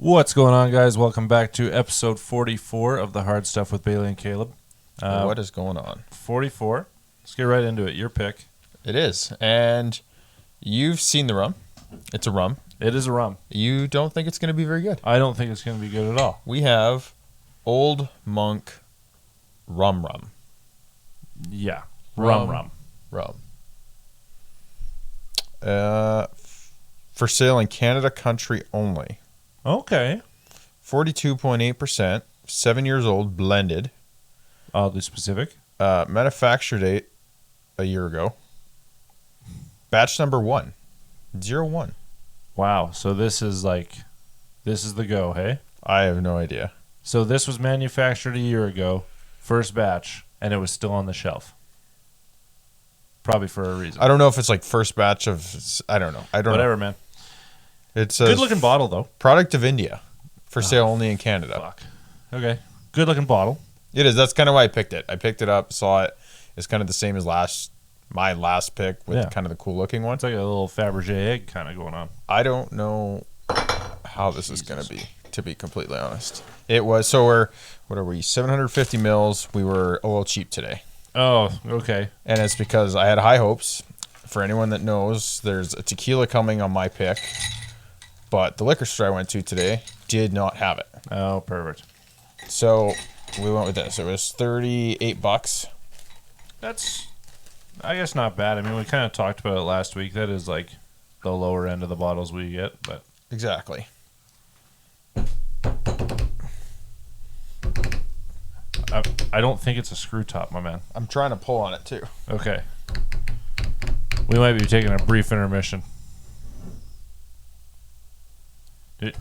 What's going on, guys? Welcome back to episode 44 of The Hard Stuff with Bailey and Caleb. What is going on? 44. Let's get right into it. Your pick. It is. And you've seen the rum. It's a rum. It is a rum. You don't think it's going to be very good. I don't think it's going to be good at all. We have Old Monk Rum. Yeah. Rum. For sale in Canada country only. Okay. 42.8%. 7 years old, blended. Oddly specific. Manufacture date a year ago. Batch number 1. 01. Wow. So this is the go, hey? I have no idea. So this was manufactured a year ago, first batch, and it was still on the shelf. Probably for a reason. I don't know if it's like first batch of... I don't know. Whatever, man. It's a Good looking bottle, though. Product of India. For sale only in Canada. Fuck. Okay. Good looking bottle. It is. That's kind of why I picked it. I picked it up, saw it. It's kind of the same as my last pick with kind of the cool looking one. It's like a little Fabergé egg kind of going on. I don't know how this is going to be completely honest. It was, so what are we, 750 mils. We were a little cheap today. Oh, okay. And it's because I had high hopes. For anyone that knows, there's a tequila coming on my pick. But the liquor store I went to today did not have it. Oh, perfect. So we went with this. It was $38. That's, I guess, not bad. I mean, we kind of talked about it last week. That is like the lower end of the bottles we get, but Exactly. I don't think it's a screw top, my man. I'm trying to pull on it too. Okay. We might be taking a brief intermission. I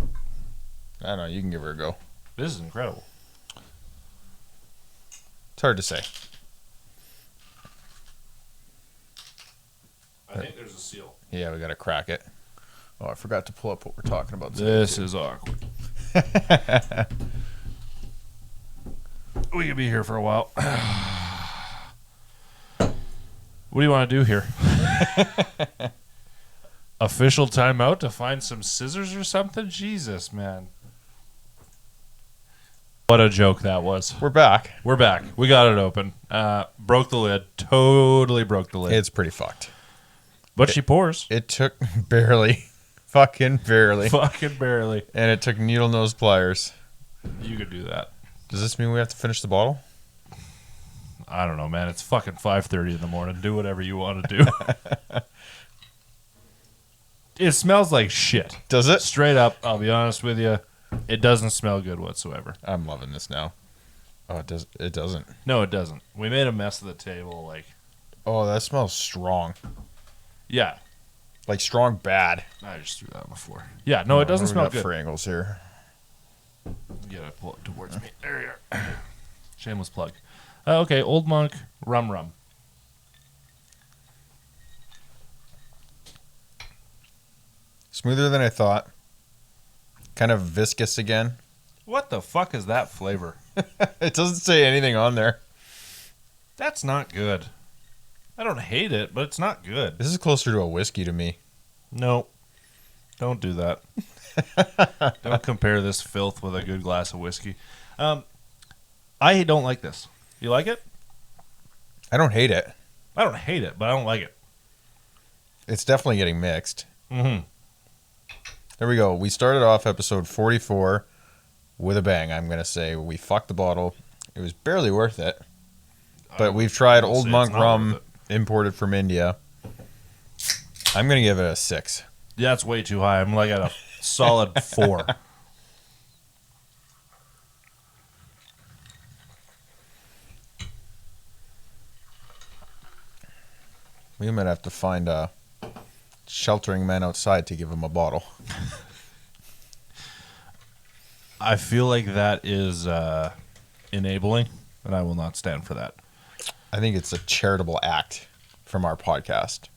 don't know. You can give her a go. This is incredible. It's hard to say. I think there's a seal. Yeah, we got to crack it. Oh, I forgot to pull up what we're talking about. This is awkward. We could be here for a while. What do you want to do here? Official timeout to find some scissors or something? Jesus, man. What a joke that was. We're back. We're back. We got it open. Broke the lid. Totally broke the lid. It's pretty fucked. But she pours. It took barely. Fucking barely. Fucking barely. And it took needle nose pliers. You could do that. Does this mean we have to finish the bottle? I don't know, man. It's fucking 5:30 in the morning. Do whatever you want to do. It smells like shit. Does it? Straight up, I'll be honest with you. It doesn't smell good whatsoever. I'm loving this now. Oh, it doesn't. No, it doesn't. We made a mess of the table. Oh, that smells strong. Yeah. Like strong bad. I just threw that on the floor. Yeah, no, it doesn't smell good. For angles here. You gotta pull it towards me. There you are. Shameless plug. Okay, Old Monk Rum. Smoother than I thought. Kind of viscous again. What the fuck is that flavor? It doesn't say anything on there. That's not good. I don't hate it, but it's not good. This is closer to a whiskey to me. No. Don't do that. Don't compare this filth with a good glass of whiskey. I don't like this. You like it? I don't hate it. I don't hate it, but I don't like it. It's definitely getting mixed. Mm-hmm. There we go. We started off episode 44 with a bang, I'm going to say. We fucked the bottle. It was barely worth it. But we've tried Old Monk Rum imported from India. I'm going to give it a 6. Yeah, that's way too high. I'm like at a solid 4. We might have to find a sheltering man outside to give him a bottle. I feel like that is enabling, and I will not stand for that. I think it's a charitable act from our podcast.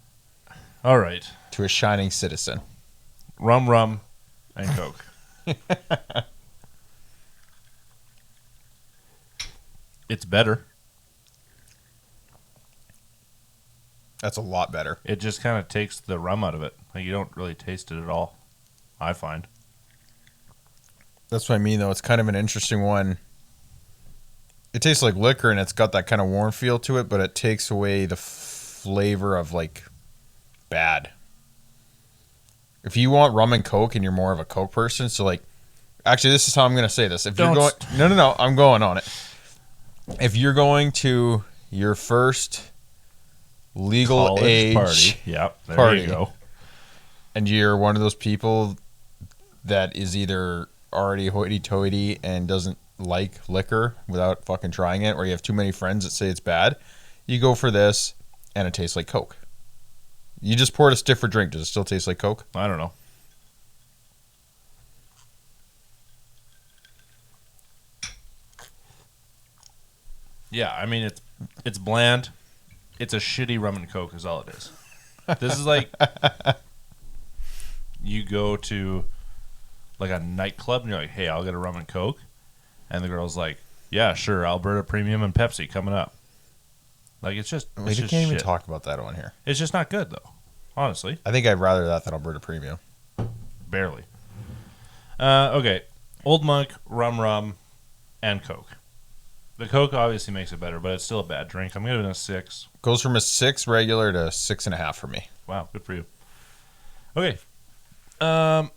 All right. To a shining citizen. Rum, and Coke. It's better. That's a lot better. It just kind of takes the rum out of it. Like, you don't really taste it at all, I find. That's what I mean, though. It's kind of an interesting one. It tastes like liquor, and it's got that kind of warm feel to it, but it takes away the flavor of, like, bad. If you want rum and Coke and you're more of a Coke person, so, like, actually, this is how I'm going to say this. If you're going... No, I'm going on it. If you're going to your first legal College age party. Yep, there party, you go. And you're one of those people that is either already hoity-toity and doesn't like liquor without fucking trying it, or you have too many friends that say it's bad, you go for this, and it tastes like Coke. You just poured a stiffer drink. Does it still taste like Coke? I don't know. Yeah, I mean, it's bland. It's a shitty rum and Coke is all it is. This is like you go to like a nightclub and you're like, hey, I'll get a rum and Coke. And the girl's like, yeah, sure, Alberta Premium and Pepsi coming up. Like, it's just We can't even talk about that on here. It's just not good, though, honestly. I think I'd rather that than Alberta Premium. Barely. Okay, Old Monk, Rum, and Coke. The Coke obviously makes it better, but it's still a bad drink. I'm giving it a 6. Goes from a 6 regular to 6.5 for me. Wow, good for you. Okay. Where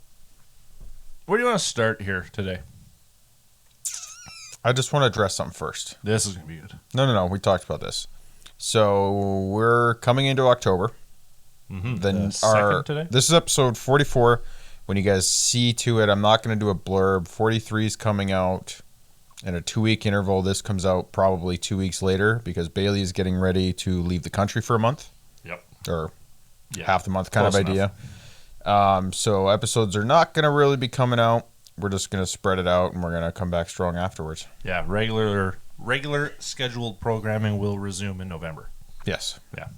do you want to start here today? I just want to address something first. This is going to be good. No. We talked about this. So we're coming into October. Mm-hmm. Then the second today? This is episode 44. When you guys see to it, I'm not going to do a blurb. 43 is coming out in a 2-week interval. This comes out probably 2 weeks later because Bailey is getting ready to leave the country for a month. Yep. Or half the month kind Close of idea. So episodes are not going to really be coming out. We're just going to spread it out, and we're going to come back strong afterwards. Yeah, regular scheduled programming will resume in November. Yes. Yeah.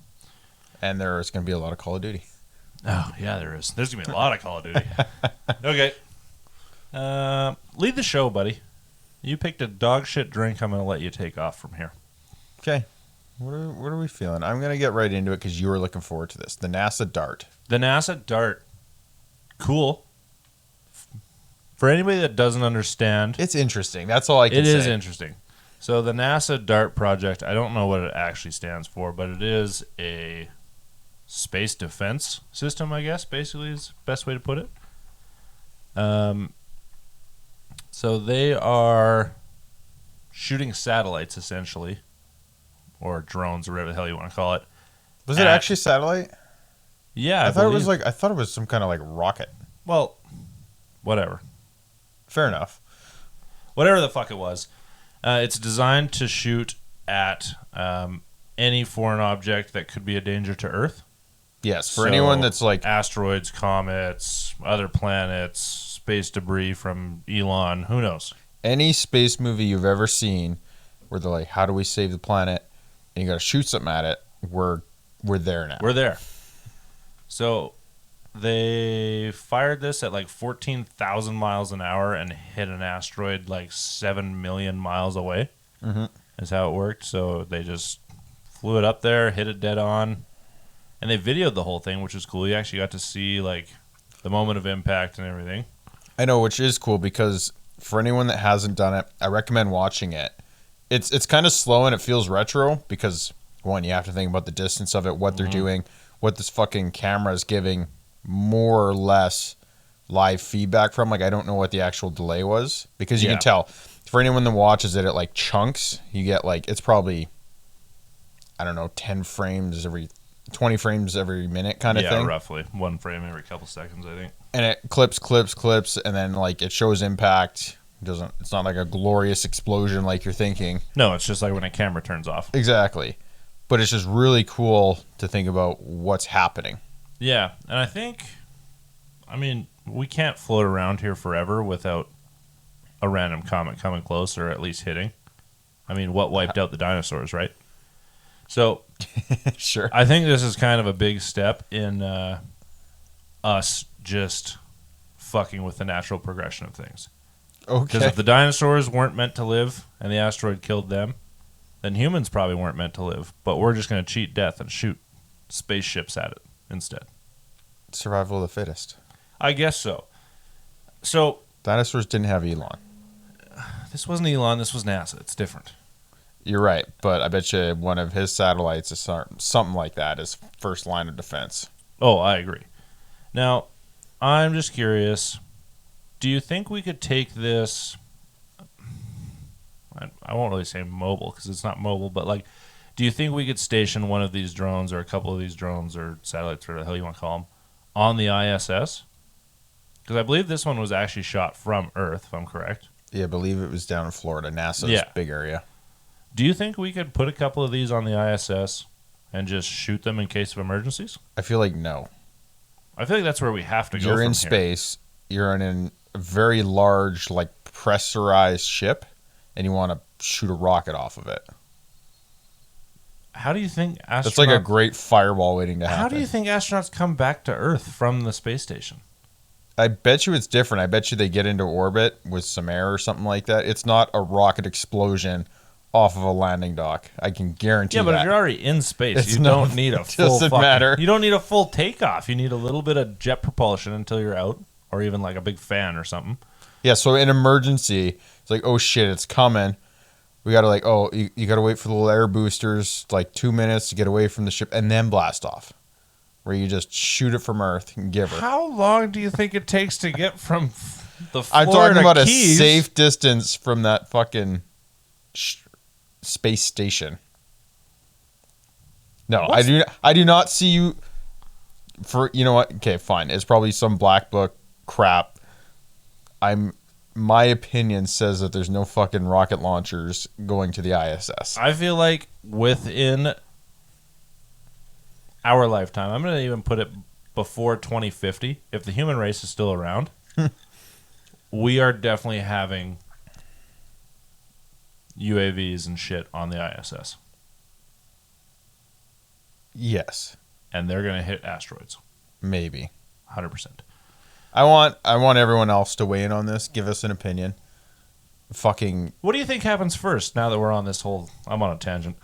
And there's going to be a lot of Call of Duty. Oh, yeah, there is. There's going to be a lot of Call of Duty. Okay. Lead the show, buddy. You picked a dog shit drink. I'm going to let you take off from here. Okay. What are we feeling? I'm going to get right into it because you were looking forward to this. The NASA Dart. The NASA Dart. Cool. For anybody that doesn't understand, It's interesting. That's all I can say. It is interesting. So the NASA DART project, I don't know what it actually stands for, but it is a space defense system, I guess, basically is the best way to put it. So they are shooting satellites, essentially, or drones, or whatever the hell you want to call it. Was it actually satellite? Yeah, I thought it was some kind of like rocket. Well, whatever. Fair enough. Whatever the fuck it was. It's designed to shoot at any foreign object that could be a danger to Earth. Yes, for anyone that's like... asteroids, comets, other planets, space debris from Elon, who knows? Any space movie you've ever seen where they're like, how do we save the planet? And you got to shoot something at it. We're there now. We're there. So they fired this at like 14,000 miles an hour and hit an asteroid like 7 million miles away. Mm-hmm. Is how it worked. So they just flew it up there, hit it dead on, and they videoed the whole thing, which was cool. You actually got to see like the moment of impact and everything. I know, which is cool because for anyone that hasn't done it, I recommend watching it. It's kind of slow and it feels retro because, one, you have to think about the distance of it, what they're doing, what this fucking camera is giving more or less live feedback from. Like, I don't know what the actual delay was because you can tell. For anyone that watches it at like chunks, you get like, it's probably, I don't know, 20 frames every minute kind of thing. Yeah, roughly. 1 frame every couple seconds, I think. And it clips, and then like it shows impact. It's not like a glorious explosion like you're thinking. No, it's just like when a camera turns off. Exactly. But it's just really cool to think about what's happening. Yeah, and I mean, we can't float around here forever without a random comet coming close or at least hitting. I mean, what wiped out the dinosaurs, right? So, Sure. I think this is kind of a big step in us just fucking with the natural progression of things. Okay. Because if the dinosaurs weren't meant to live and the asteroid killed them, then humans probably weren't meant to live. But we're just going to cheat death and shoot spaceships at it instead. Survival of the fittest. I guess so. So Dinosaurs didn't have Elon. This wasn't Elon. This was NASA. It's different. You're right, but I bet you one of his satellites is something like that as first line of defense. Oh, I agree. Now, I'm just curious. Do you think we could take this? I won't really say mobile because it's not mobile, but like, do you think we could station one of these drones or a couple of these drones or satellites, or the hell you want to call them, on the ISS? Because I believe this one was actually shot from Earth, if I'm correct. Yeah, I believe it was down in Florida, NASA's big area. Do you think we could put a couple of these on the ISS and just shoot them in case of emergencies? I feel like no. I feel like that's where we have to go. You're from in here. space. You're in a very large, like pressurized ship, and you want to shoot a rocket off of it. How do you think astronauts... That's like a great fireball waiting to happen. How do you think astronauts come back to Earth from the space station? I bet you it's different. I bet you they get into orbit with some air or something like that. It's not a rocket explosion off of a landing dock. I can guarantee that. Yeah, but if you're already in space, you no, don't need a it full doesn't matter. You don't need a full takeoff. You need a little bit of jet propulsion until you're out, or even like a big fan or something. Yeah, so in emergency, it's like, oh shit, it's coming. We got to like, oh, you got to wait for the little air boosters, like 2 minutes to get away from the ship, and then blast off. Where you just shoot it from Earth and give her. How long do you think it takes to get from the Florida I'm talking about Keys? A safe distance from that fucking space station. No, I do not see you for, you know what? Okay, fine. It's probably some black book crap. My opinion says that there's no fucking rocket launchers going to the ISS. I feel like within our lifetime, I'm going to even put it before 2050, if the human race is still around, we are definitely having UAVs and shit on the ISS. Yes. And they're going to hit asteroids. Maybe. 100%. I want everyone else to weigh in on this. Give us an opinion. Fucking. What do you think happens first now that we're on this whole... I'm on a tangent.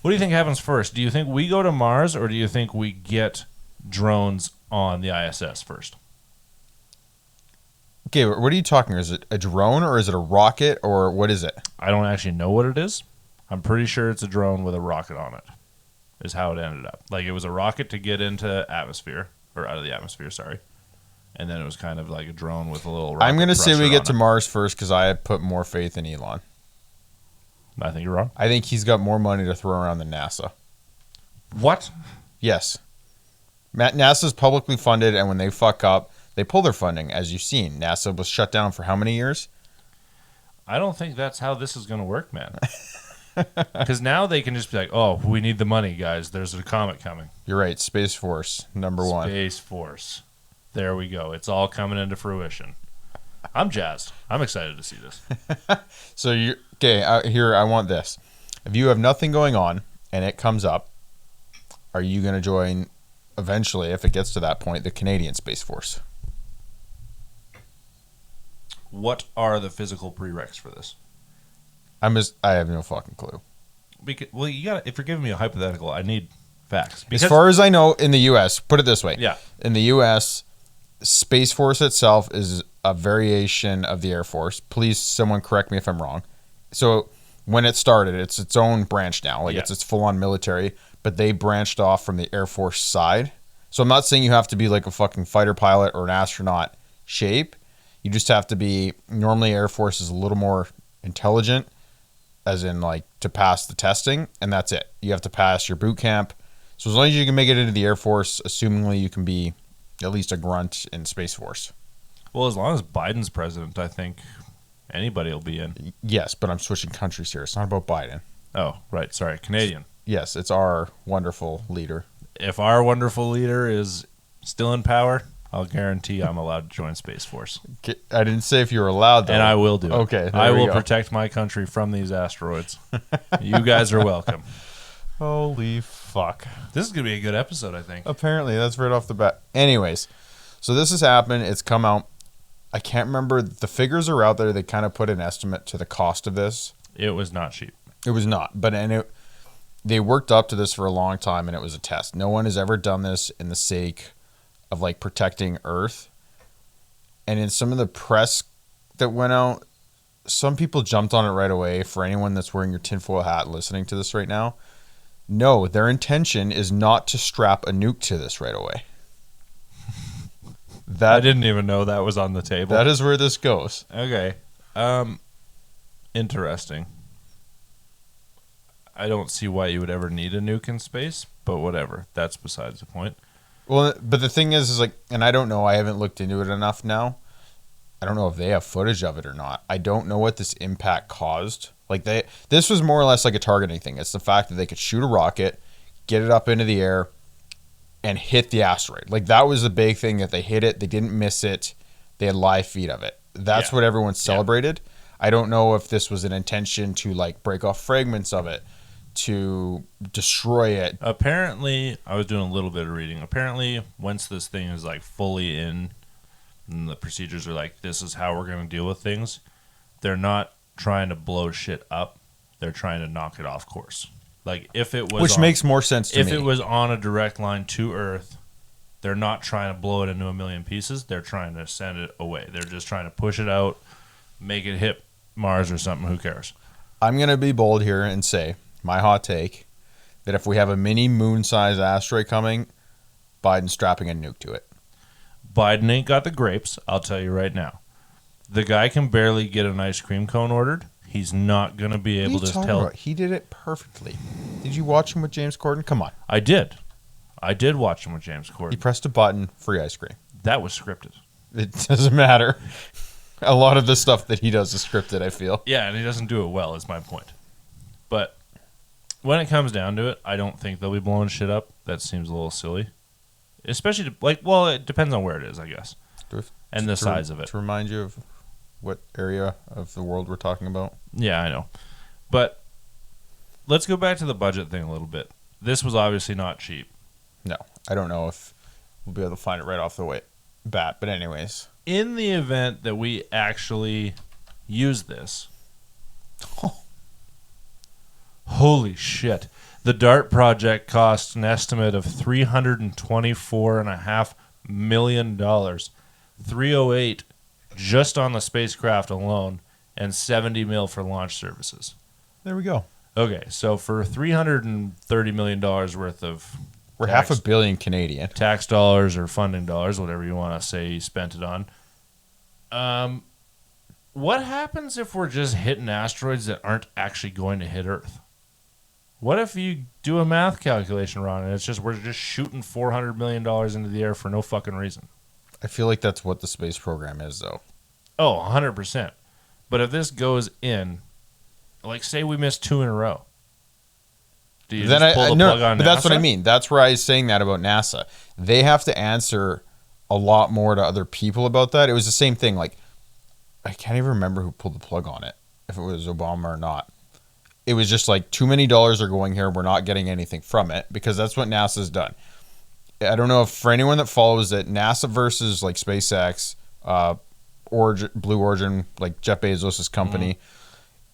What do you think happens first? Do you think we go to Mars, or do you think we get drones on the ISS first? Okay, what are you talking? Is it a drone, or is it a rocket, or what is it? I don't actually know what it is. I'm pretty sure it's a drone with a rocket on it, is how it ended up. Like, it was a rocket to get into atmosphere, or out of the atmosphere, sorry. And then it was kind of like a drone with a little rocket. I'm going to say we get to it. Mars first because I put more faith in Elon. I think you're wrong. I think he's got more money to throw around than NASA. What? Yes. NASA's publicly funded, and when they fuck up, they pull their funding, as you've seen. NASA was shut down for how many years? I don't think that's how this is going to work, man. Because now they can just be like, oh, we need the money, guys. There's a comet coming. You're right. Space Force, number one. Space Force. There we go. It's all coming into fruition. I'm jazzed. I'm excited to see this. So, here, I want this. If you have nothing going on and it comes up, are you going to join, eventually, if it gets to that point, the Canadian Space Force? What are the physical prereqs for this? I have no fucking clue. Well, you got if you're giving me a hypothetical, I need facts. As far as I know, in the U.S., put it this way. Yeah. In the U.S., Space Force itself is a variation of the Air Force. Please, someone correct me if I'm wrong. So when it started, it's its own branch now. Like, it's full-on military, but they branched off from the Air Force side. So I'm not saying you have to be like a fucking fighter pilot or an astronaut shape. You just have to be, normally Air Force is a little more intelligent, as in like to pass the testing, and that's it. You have to pass your boot camp. So as long as you can make it into the Air Force, assumingly you can be at least a grunt in Space Force. Well, as long as Biden's president, I think anybody will be in. Yes, but I'm switching countries here. It's not about Biden. Oh, right. Sorry. Canadian. Yes, it's our wonderful leader. If our wonderful leader is still in power, I'll guarantee I'm allowed to join Space Force. I didn't say if you were allowed, though. And I will do it. Okay, I will go. protect my country from these asteroids. You guys are welcome. Holy fuck. This is going to be a good episode, I think. Apparently, that's right off the bat. Anyways, so this has happened. It's come out. I can't remember. The figures are out there. They kind of put an estimate to the cost of this. It was not cheap. It was not. They worked up to this for a long time, and it was a test. No one has ever done this in the sake of like protecting Earth. And in some of the press that went out, some people jumped on it right away. For anyone that's wearing your tinfoil hat listening to this right now, no, their intention is not to strap a nuke to this right away. I didn't even know that was on the table. That is where this goes. Okay. Interesting. I don't see why you would ever need a nuke in space, but whatever. That's besides the point. Well, but the thing is like, and I don't know, I haven't looked into it enough now. I don't know if they have footage of it or not. I don't know what this impact caused. Like this was more or less like a targeting thing. It's the fact that they could shoot a rocket, get it up into the air, and hit the asteroid. Like that was the big thing, that they hit it, they didn't miss it, they had live feed of it. That's what everyone celebrated. I don't know if this was an intention to like break off fragments of it, to destroy it. Apparently, I was doing a little bit of reading. Apparently, once this thing is like fully in, and the procedures are like, this is how we're going to deal with things, they're not trying to blow shit up. They're trying to knock it off course. Like if it was, which makes more sense to me. If it was on a direct line to Earth, they're not trying to blow it into a million pieces. They're trying to send it away. They're just trying to push it out, make it hit Mars or something. Who cares? I'm going to be bold here and say, my hot take, that if we have a mini moon-sized asteroid coming, Biden's strapping a nuke to it. Biden ain't got the grapes, I'll tell you right now. The guy can barely get an ice cream cone ordered. He's not going to be able to tell. About? He did it perfectly. Did you watch him with James Corden? Come on. I did watch him with James Corden. He pressed a button, free ice cream. That was scripted. It doesn't matter. A lot of the stuff that he does is scripted, I feel. Yeah, and he doesn't do it well, is my point. But when it comes down to it, I don't think they'll be blowing shit up. That seems a little silly. Especially, it depends on where it is, I guess. And the size of it. To remind you of what area of the world we're talking about. Yeah, I know. But let's go back to the budget thing a little bit. This was obviously not cheap. No, I don't know if we'll be able to find it right off the bat. But anyways. In the event that we actually use this... Holy shit. The DART project cost an estimate of $324.5 million. 308 just on the spacecraft alone, and 70 mil for launch services. There we go. Okay, so for $330 million worth of... We're $500 million Canadian. Tax dollars or funding dollars, whatever you want to say you spent it on. What happens if we're just hitting asteroids that aren't actually going to hit Earth? What if you do a math calculation wrong and we're just shooting $400 million into the air for no fucking reason? I feel like that's what the space program is, though. Oh, 100%. But if this goes in, like say we miss 2 in a row, do you just pull the plug on NASA? But that's what I mean. That's where I was saying that about NASA. They have to answer a lot more to other people about that. It was the same thing. Like, I can't even remember who pulled the plug on it, if it was Obama or not. It was just like, too many dollars are going here. We're not getting anything from it, because that's what NASA's done. I don't know if for anyone that follows it, NASA versus like SpaceX, Blue Origin, like Jeff Bezos' company,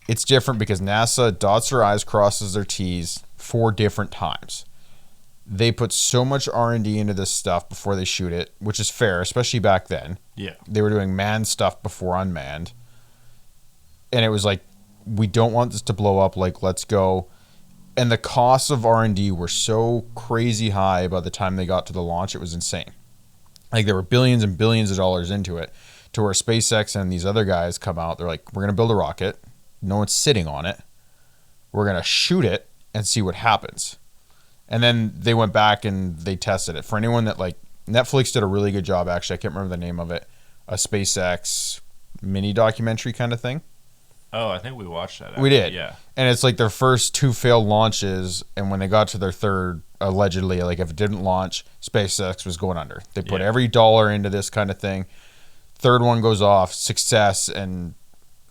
it's different because NASA dots their I's, crosses their T's 4 different times. They put so much R&D into this stuff before they shoot it, which is fair, especially back then. Yeah. They were doing manned stuff before unmanned. And it was like, we don't want this to blow up, like, let's go. And the costs of R&D were so crazy high by the time they got to the launch, it was insane. Like, there were billions and billions of dollars into it, to where SpaceX and these other guys come out, they're like, we're going to build a rocket. No one's sitting on it. We're going to shoot it and see what happens. And then they went back and they tested it. For anyone that, like, Netflix did a really good job, actually. I can't remember the name of it. A SpaceX mini documentary kind of thing. Oh, I think we watched that. Actually. We did. Yeah. And it's like their first 2 failed launches, and when they got to their third, allegedly, like if it didn't launch, SpaceX was going under. They put every dollar into this kind of thing. Third one goes off, success, and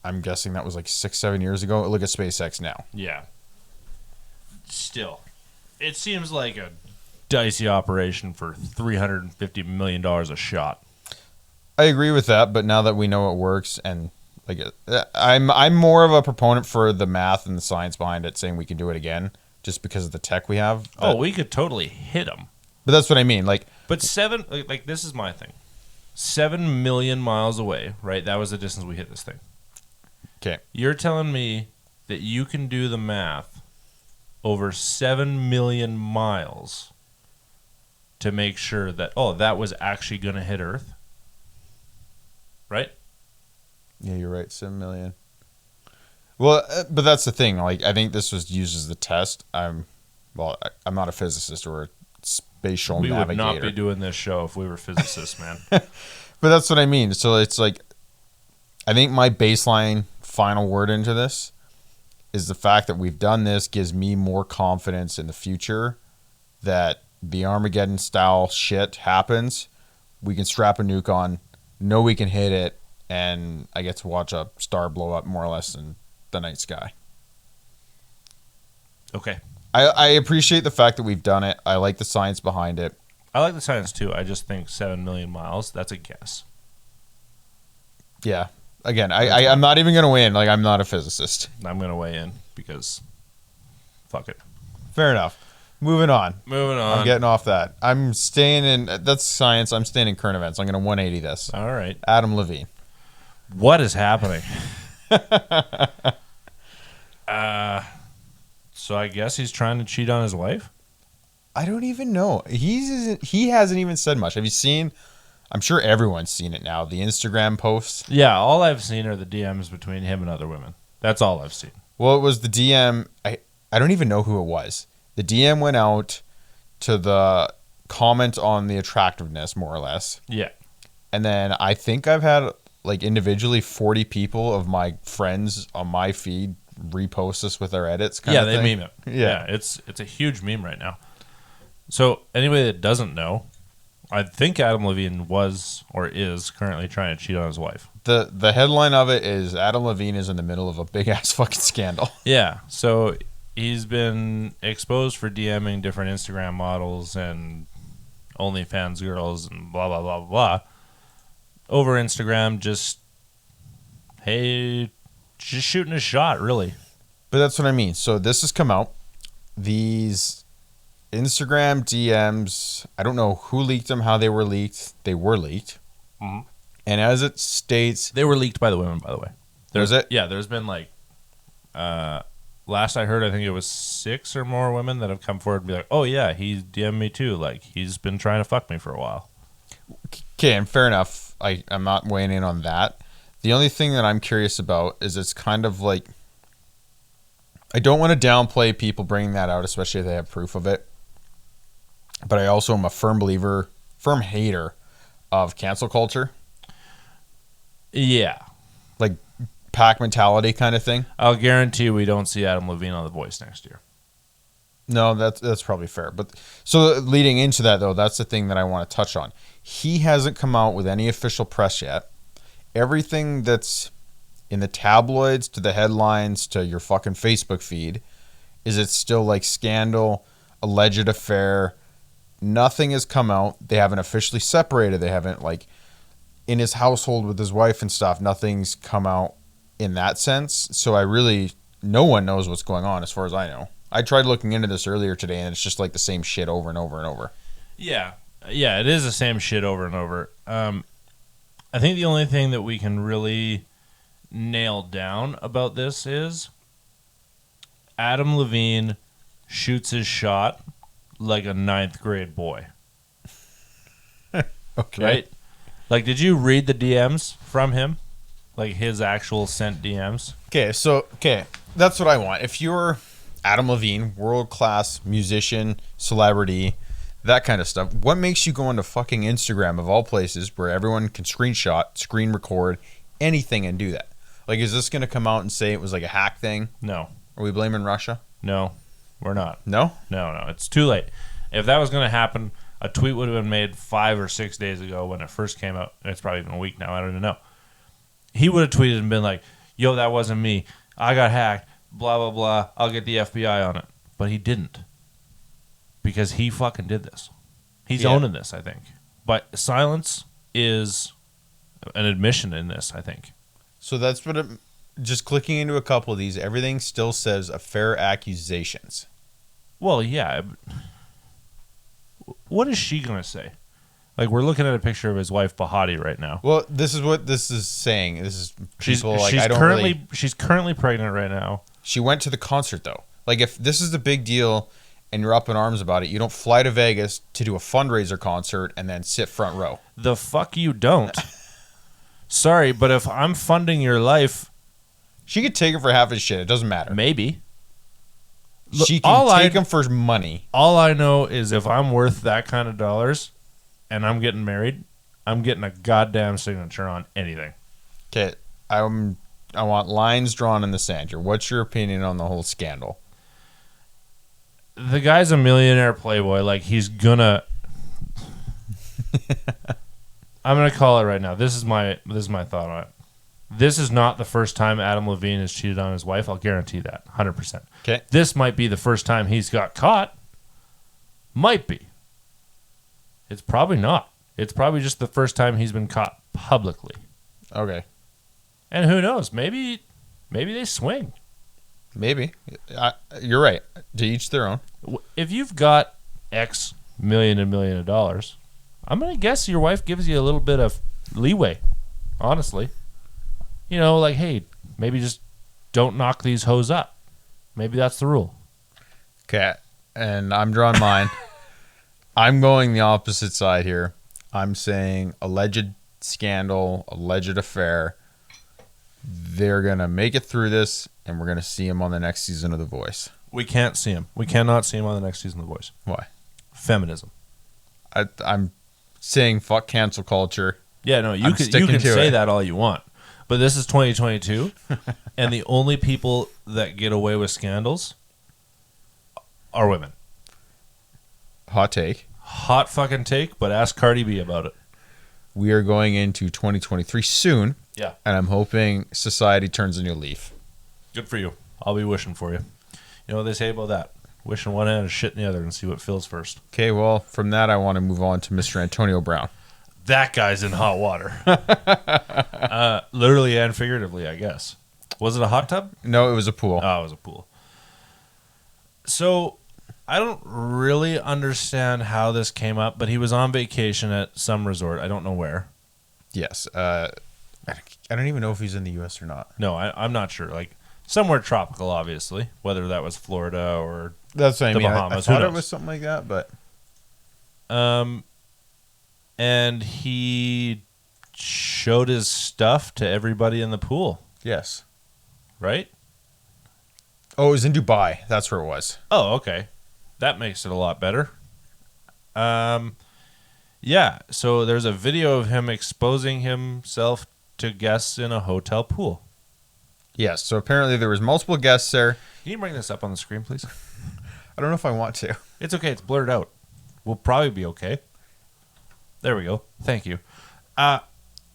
I'm guessing that was like 6-7 years ago. Look at SpaceX now. Yeah. Still, it seems like a dicey operation for $350 million a shot. I agree with that, but now that we know it works, and like I'm more of a proponent for the math and the science behind it, saying we can do it again just because of the tech we have. Oh, we could totally hit them. But that's what I mean. Like, but 7, like this is my thing. 7 million miles away, right? That was the distance we hit this thing. Okay. You're telling me that you can do the math over 7 million miles to make sure that, that was actually going to hit Earth? Right? Yeah, you're right. 7 million. Well, but that's the thing. Like, I think this was used as the test. I'm not a physicist or a spatial navigator. We would not be doing this show if we were physicists, man. But that's what I mean. So it's like, I think my baseline final word into this is the fact that we've done this gives me more confidence in the future that the Armageddon style shit happens. We can strap a nuke on, know we can hit it, and I get to watch a star blow up more or less in the night sky. Okay. I appreciate the fact that we've done it. I like the science behind it. I like the science too. I just think 7 million miles, that's a guess. Yeah. Again, I'm not even going to win. Like, I'm not a physicist. I'm going to weigh in because fuck it. Fair enough. Moving on. I'm getting off that. I'm staying in, that's science. I'm staying in current events. I'm going to 180 this. All right. Adam Levine. What is happening? So I guess he's trying to cheat on his wife? I don't even know. He hasn't even said much. Have you seen? I'm sure everyone's seen it now. The Instagram posts. Yeah, all I've seen are the DMs between him and other women. That's all I've seen. Well, it was the DM. I don't even know who it was. The DM went out to the comment on the attractiveness, more or less. Yeah. And then I think I've had like individually 40 people of my friends on my feed repost this with their edits. Yeah, they meme it. Yeah, it's a huge meme right now. So anybody that doesn't know, I think Adam Levine was or is currently trying to cheat on his wife. The headline of it is Adam Levine is in the middle of a big ass fucking scandal. Yeah, so he's been exposed for DMing different Instagram models and OnlyFans girls and blah blah blah blah over Instagram. Just shooting a shot, really. But that's what I mean. So this has come out. These Instagram DMs, I don't know who leaked them, how they were leaked. They were leaked. Mm-hmm. And as it states... They were leaked by the women, by the way. Was it? Yeah, there's been like... last I heard, I think it was 6 or more women that have come forward and be like, oh yeah, he DM'd me too. Like, he's been trying to fuck me for a while. Okay, and fair enough. I'm not weighing in on that. The only thing that I'm curious about is it's kind of like... I don't want to downplay people bringing that out, especially if they have proof of it. But I also am a firm hater of cancel culture. Yeah. Like pack mentality kind of thing. I'll guarantee we don't see Adam Levine on The Voice next year. No, that's probably fair. But so leading into that, though, that's the thing that I want to touch on. He hasn't come out with any official press yet. Everything that's in the tabloids to the headlines to your fucking Facebook feed is it's still like scandal, alleged affair. Nothing has come out. They haven't officially separated. They haven't, like, in his household with his wife and stuff, nothing's come out in that sense. So no one knows what's going on as far as I know. I tried looking into this earlier today, and it's just like the same shit over and over and over. Yeah. Yeah, it is the same shit over and over. I think the only thing that we can really nail down about this is Adam Levine shoots his shot like a 9th grade boy. Okay. Right? Like, did you read the DMs from him? Like, his actual sent DMs? Okay, that's what I want. If you're Adam Levine, world-class musician, celebrity, that kind of stuff, what makes you go onto fucking Instagram, of all places, where everyone can screenshot, screen record, anything and do that? Like, is this going to come out and say it was like a hack thing? No. Are we blaming Russia? No, we're not. No? No. It's too late. If that was going to happen, a tweet would have been made 5 or 6 days ago when it first came out. It's probably been a week now. I don't even know. He would have tweeted and been like, yo, that wasn't me. I got hacked. Blah, blah, blah. I'll get the FBI on it. But he didn't. Because he fucking did this. He's owning this, I think. But silence is an admission in this, I think. So that's what just clicking into a couple of these, everything still says affair accusations. Well, yeah. What is she going to say? Like, we're looking at a picture of his wife Bahati right now. Well, this is what this is saying. This is She's people like she's I don't currently really. she's currently pregnant right now. She went to the concert though. Like if this is the big deal and you're up in arms about it, you don't fly to Vegas to do a fundraiser concert and then sit front row. The fuck you don't. Sorry, but if I'm funding your life, She could take him for half his shit. It doesn't matter. maybe. She can take him for money. All I know is if I'm worth that kind of dollars and I'm getting married, I'm getting a goddamn signature on anything. Okay, I want lines drawn in the sand here. What's your opinion on the whole scandal? The guy's a millionaire playboy. Like, he's gonna... I'm gonna call it right now. This is my thought on it. This is not the first time Adam Levine has cheated on his wife. I'll guarantee that, 100%. Okay. This might be the first time he's got caught. Might be. It's probably not. It's probably just the first time he's been caught publicly. Okay. And who knows? Maybe they swing. Maybe. You're right. To each their own. If you've got X million of dollars, I'm going to guess your wife gives you a little bit of leeway, honestly. You know, like, hey, maybe just don't knock these hoes up. Maybe that's the rule. Okay. And I'm drawing mine. I'm going the opposite side here. I'm saying alleged scandal, alleged affair. They're going to make it through this, and we're going to see him on the next season of The Voice. We can't see him. We cannot see him on the next season of The Voice. Why? Feminism. I'm saying fuck cancel culture. Yeah, no, you can say that all you want. But this is 2022, and the only people that get away with scandals are women. Hot take. Hot fucking take, but ask Cardi B about it. We are going into 2023 soon. Yeah. And I'm hoping society turns a new leaf. Good for you. I'll be wishing for you. You know what they say about that? Wishing one end and shit in the other and see what fills first. Okay, well, from that, I want to move on to Mr. Antonio Brown. That guy's in hot water. Literally and figuratively, I guess. Was it a hot tub? No, it was a pool. Oh, it was a pool. So, I don't really understand how this came up, but he was on vacation at some resort. I don't know where. Yes. I don't even know if he's in the U.S. or not. No, I'm not sure. Like, somewhere tropical, obviously. Whether that was Florida or That's what I the mean. Bahamas. I Who thought it knows? was something like that, but... And he showed his stuff to everybody in the pool, Yes. right? Oh, it was in Dubai. That's where it was. Oh, okay. That makes it a lot better. Yeah, so there's a video of him exposing himself to guests in a hotel pool. Yes. So apparently there was multiple guests there. Can you bring this up on the screen, please? I don't know if I want to. It's okay. It's blurred out. We'll probably be okay. There we go. Thank you.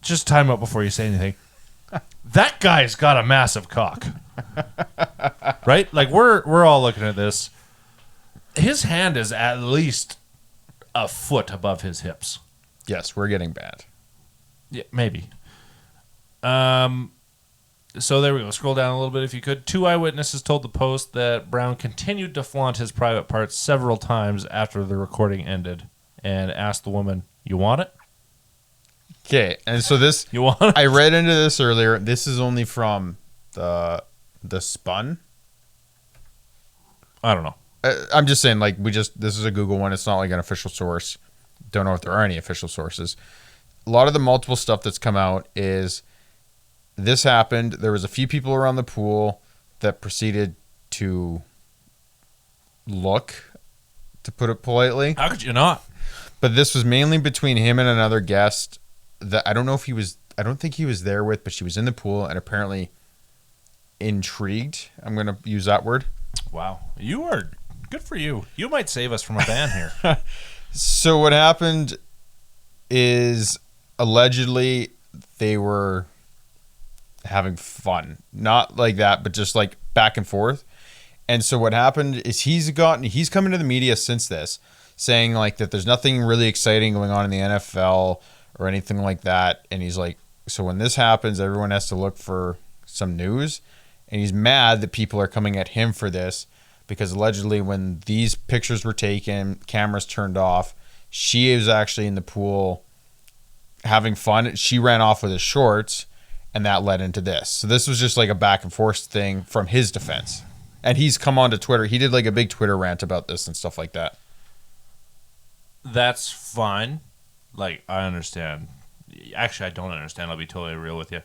Just time out before you say anything. That guy's got a massive cock. Right? Like, we're all looking at this. His hand is at least a foot above his hips. Yes, we're getting bad. Yeah, maybe. So there we go. Scroll down a little bit if you could. 2 eyewitnesses told the Post that Brown continued to flaunt his private parts several times after the recording ended and asked the woman, "You want it? Okay, and so this... You want it?" I read into this earlier. This is only from the Spun. I don't know. I'm just saying, like, this is a Google one. It's not like an official source. Don't know if there are any official sources. A lot of the multiple stuff that's come out is this happened. There was a few people around the pool that proceeded to look, to put it politely. How could you not? But this was mainly between him and another guest that I don't know if he was, I don't think he was there with, but she was in the pool and apparently intrigued. I'm going to use that word. Wow. You are good for you. You might save us from a ban here. So what happened is allegedly they were having fun. Not like that, but just like back and forth. And so what happened is he's coming to the media since this saying like that there's nothing really exciting going on in the NFL or anything like that. And he's like, so when this happens, everyone has to look for some news. And he's mad that people are coming at him for this because allegedly when these pictures were taken, cameras turned off, She was actually in the pool having fun. She ran off with his shorts, and that led into this. So this was just like a back and forth thing from his defense. And he's come onto Twitter. He did like a big Twitter rant about this and stuff like that. That's fine. Like, I understand. Actually, I don't understand. I'll be totally real with you.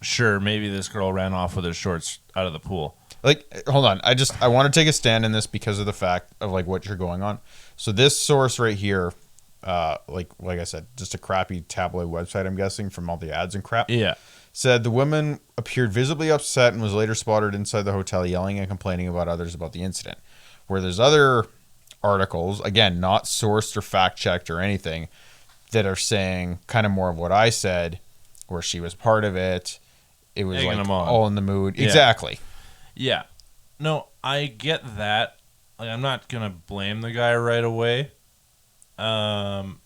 Sure, maybe this girl ran off with her shorts out of the pool. Like, hold on. I want to take a stand in this because of the fact of like what you're going on. So this source right here, like I said, just a crappy tabloid website, I'm guessing, from all the ads and crap. Yeah. Said the woman appeared visibly upset and was later spotted inside the hotel yelling and complaining about others about the incident. Where there's other articles, again, not sourced or fact-checked or anything, that are saying kind of more of what I said, where she was part of it. It was like all in the mood. Yeah. Exactly. Yeah. No, I get that. Like, I'm not going to blame the guy right away. What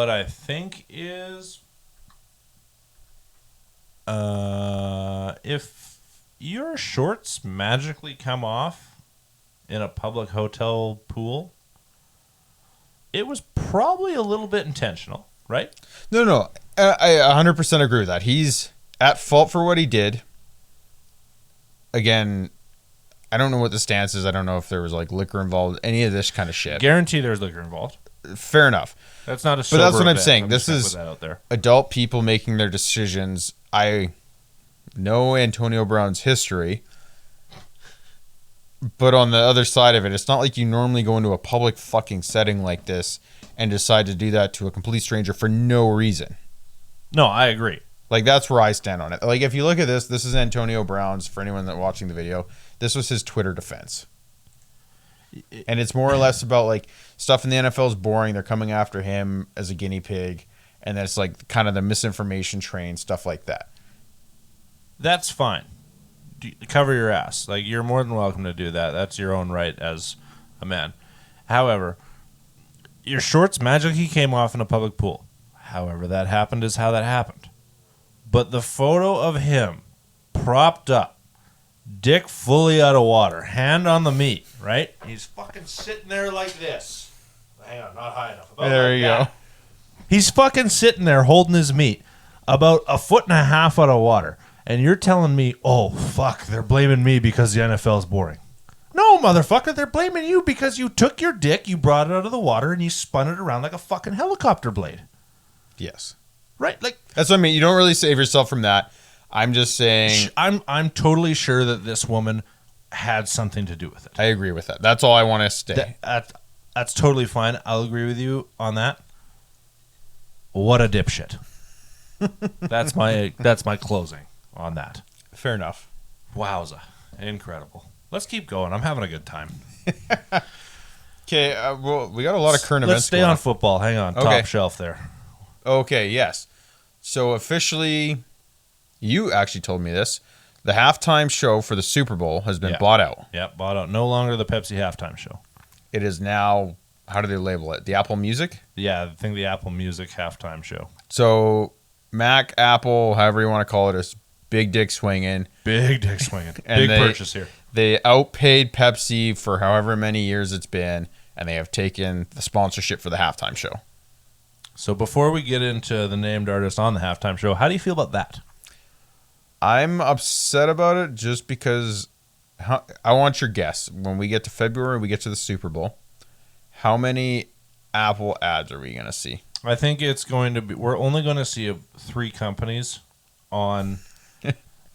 I think is, if your shorts magically come off in a public hotel pool, it was probably a little bit intentional, right? No. I 100% agree with that. He's at fault for what he did. Again, I don't know what the stance is. I don't know if there was like liquor involved, any of this kind of shit. Guarantee there's liquor involved. Fair enough. That's not a But that's what I'm event. saying. This is adult people making their decisions. I know Antonio Brown's history, but on the other side of it, it's not like you normally go into a public fucking setting like this and decide to do that to a complete stranger for no reason. No, I agree. Like, that's where I stand on it. Like, if you look at this is Antonio Brown's, for anyone that's watching the video, this was his Twitter defense. And it's more or less about, like, stuff in the NFL is boring. They're coming after him as a guinea pig. And that's, like, kind of the misinformation train, stuff like that. That's fine. Cover your ass. Like, you're more than welcome to do that. That's your own right as a man. However, your shorts magically came off in a public pool. However that happened is how that happened. But the photo of him propped up, dick fully out of water, hand on the meat, right? He's fucking sitting there like this. Hang on, not high enough. There you go. He's fucking sitting there holding his meat about 1.5 feet out of water. And you're telling me, oh, fuck, they're blaming me because the NFL is boring. No, motherfucker, they're blaming you because you took your dick, you brought it out of the water, and you spun it around like a fucking helicopter blade. Yes. Right? Like, that's what I mean. You don't really save yourself from that. I'm just saying. I'm totally sure that this woman had something to do with it. I agree with that. That's all I want to stay. That's totally fine. I'll agree with you on that. What a dipshit. That's my closing on that. Fair enough. Wowza. Incredible. Let's keep going. I'm having a good time. Okay, well, we got a lot of current events. Let's stay on football. Hang on. Okay. Top shelf there. Okay, yes. So officially, you actually told me this. The halftime show for the Super Bowl has been bought out. Yeah, bought out. No longer the Pepsi halftime show. It is now, how do they label it? The Apple Music? Yeah, I think the Apple Music halftime show. So Mac, Apple, however you want to call it, is big dick swinging. Big dick swinging. Big purchase here. They outpaid Pepsi for however many years it's been, and they have taken the sponsorship for the halftime show. So before we get into the named artist on the halftime show, how do you feel about that? I'm upset about it just because I want your guess. When we get to February, we get to the Super Bowl, how many Apple ads are we going to see? I think it's going to be, we're only going to see 3 companies on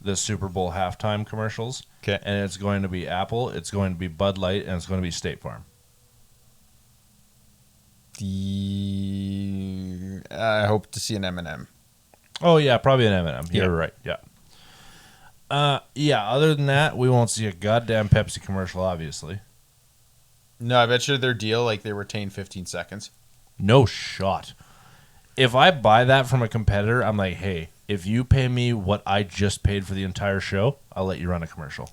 the Super Bowl halftime commercials. Okay. And it's going to be Apple, it's going to be Bud Light, and it's going to be State Farm. I hope to see an M&M. Oh, yeah, probably an M&M. Yeah. You're right, yeah. Yeah, other than that, we won't see a goddamn Pepsi commercial, obviously. No, I bet you their deal, like, they retain 15 seconds. No shot. If I buy that from a competitor, I'm like, hey, if you pay me what I just paid for the entire show, I'll let you run a commercial.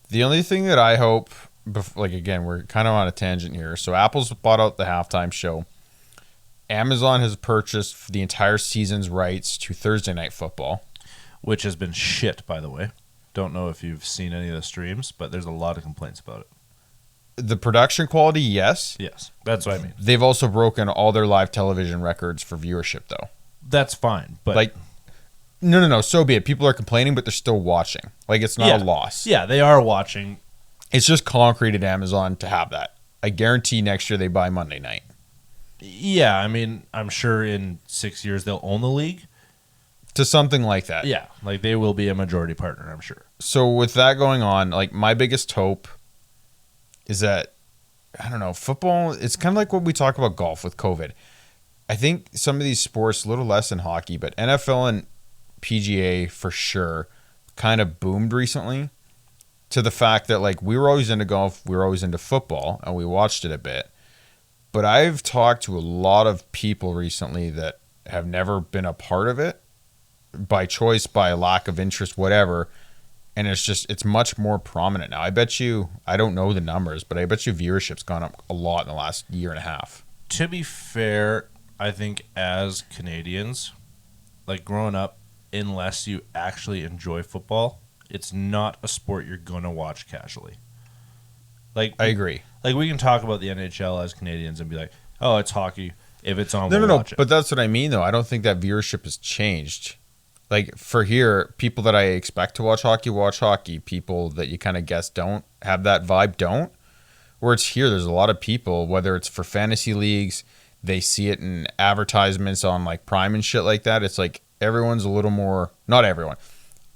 The only thing that I hope, like, again, we're kind of on a tangent here. So Apple's bought out the halftime show. Amazon has purchased the entire season's rights to Thursday Night Football. Which has been shit, by the way. Don't know if you've seen any of the streams, but there's a lot of complaints about it. The production quality, yes. Yes, that's what I mean. They've also broken all their live television records for viewership, though. That's fine, but like, no. So be it. People are complaining, but they're still watching. Like, it's not a loss. Yeah, they are watching. It's just concrete at Amazon to have that. I guarantee next year they buy Monday night. Yeah, I mean, I'm sure in 6 years they'll own the league. To something like that. Yeah, like they will be a majority partner, I'm sure. So with that going on, like my biggest hope is that, I don't know, football, it's kind of like what we talk about golf with COVID. I think some of these sports, a little less than hockey, but NFL and PGA for sure kind of boomed recently to the fact that like we were always into golf, we were always into football, and we watched it a bit. But I've talked to a lot of people recently that have never been a part of it by choice, by lack of interest, whatever. And it's much more prominent now. I bet you, I don't know the numbers, but I bet you viewership's gone up a lot in the last year and a half. To be fair, I think as Canadians, like growing up, unless you actually enjoy football, it's not a sport you're going to watch casually. Like I agree. Like we can talk about the NHL as Canadians and be like, "Oh, it's hockey. If it's on, no, we'll watch it." But that's what I mean, though. I don't think that viewership has changed. Like for here, people that I expect to watch hockey. People that you kind of guess don't have that vibe, don't. Where it's here, there's a lot of people, whether it's for fantasy leagues, they see it in advertisements on like Prime and shit like that. It's like everyone's a little more, not everyone,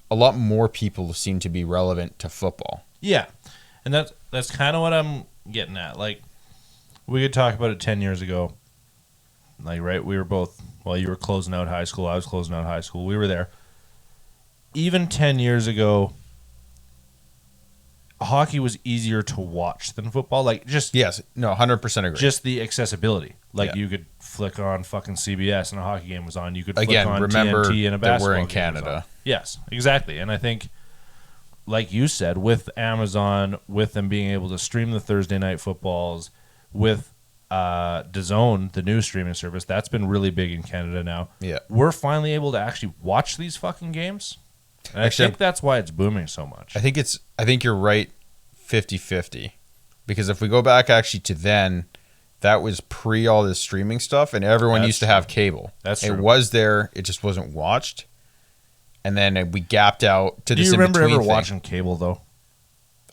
a lot more people seem to be relevant to football. Yeah, and that's kind of what I'm getting at. Like, we could talk about it 10 years ago. Like, right, we were both, well, you were closing out high school, I was closing out high school. We were there. Even 10 years ago, hockey was easier to watch than football. Like, just... Yes, no, 100% agree. Just the accessibility. Like, you could flick on fucking CBS and a hockey game was on. You could flick on TNT and a basketball that we're in game Canada. Yes, exactly. And I think, like you said, with Amazon, with them being able to stream the Thursday night footballs, with DAZN, the new streaming service, that's been really big in Canada now. Yeah. We're finally able to actually watch these fucking games. And actually, I think that's why it's booming so much. I think you're right 50-50. Because if we go back actually to then, that was pre all this streaming stuff, and everyone used to have cable. That's true. It was there, it just wasn't watched. And then we gapped out to this in-between. Do you remember ever thing. watching cable, though?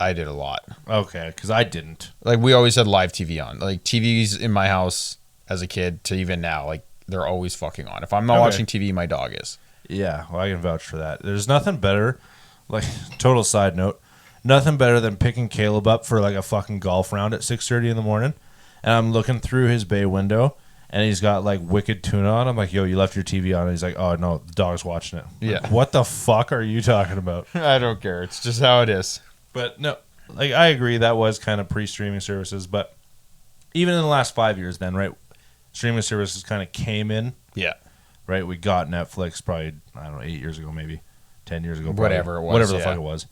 I did a lot. Okay, because I didn't. Like, we always had live TV on. Like, TVs in my house as a kid to even now, like, they're always fucking on. If I'm not watching TV, my dog is. Yeah, well, I can vouch for that. There's nothing better, like, total side note, nothing better than picking Caleb up for, like, a fucking golf round at 6:30 in the morning, and I'm looking through his bay window, and he's got, like, Wicked tuna on. I'm like, yo, you left your TV on. And he's like, oh, no, the dog's watching it. Yeah. Like, what the fuck are you talking about? I don't care. It's just how it is. But, no, like, I agree, that was kind of pre-streaming services, but even in the last 5 years then, right, streaming services kind of came in. Yeah. Right, we got Netflix probably, I don't know, 8 years ago, maybe 10 years ago, probably. Whatever it was, whatever the fuck it was.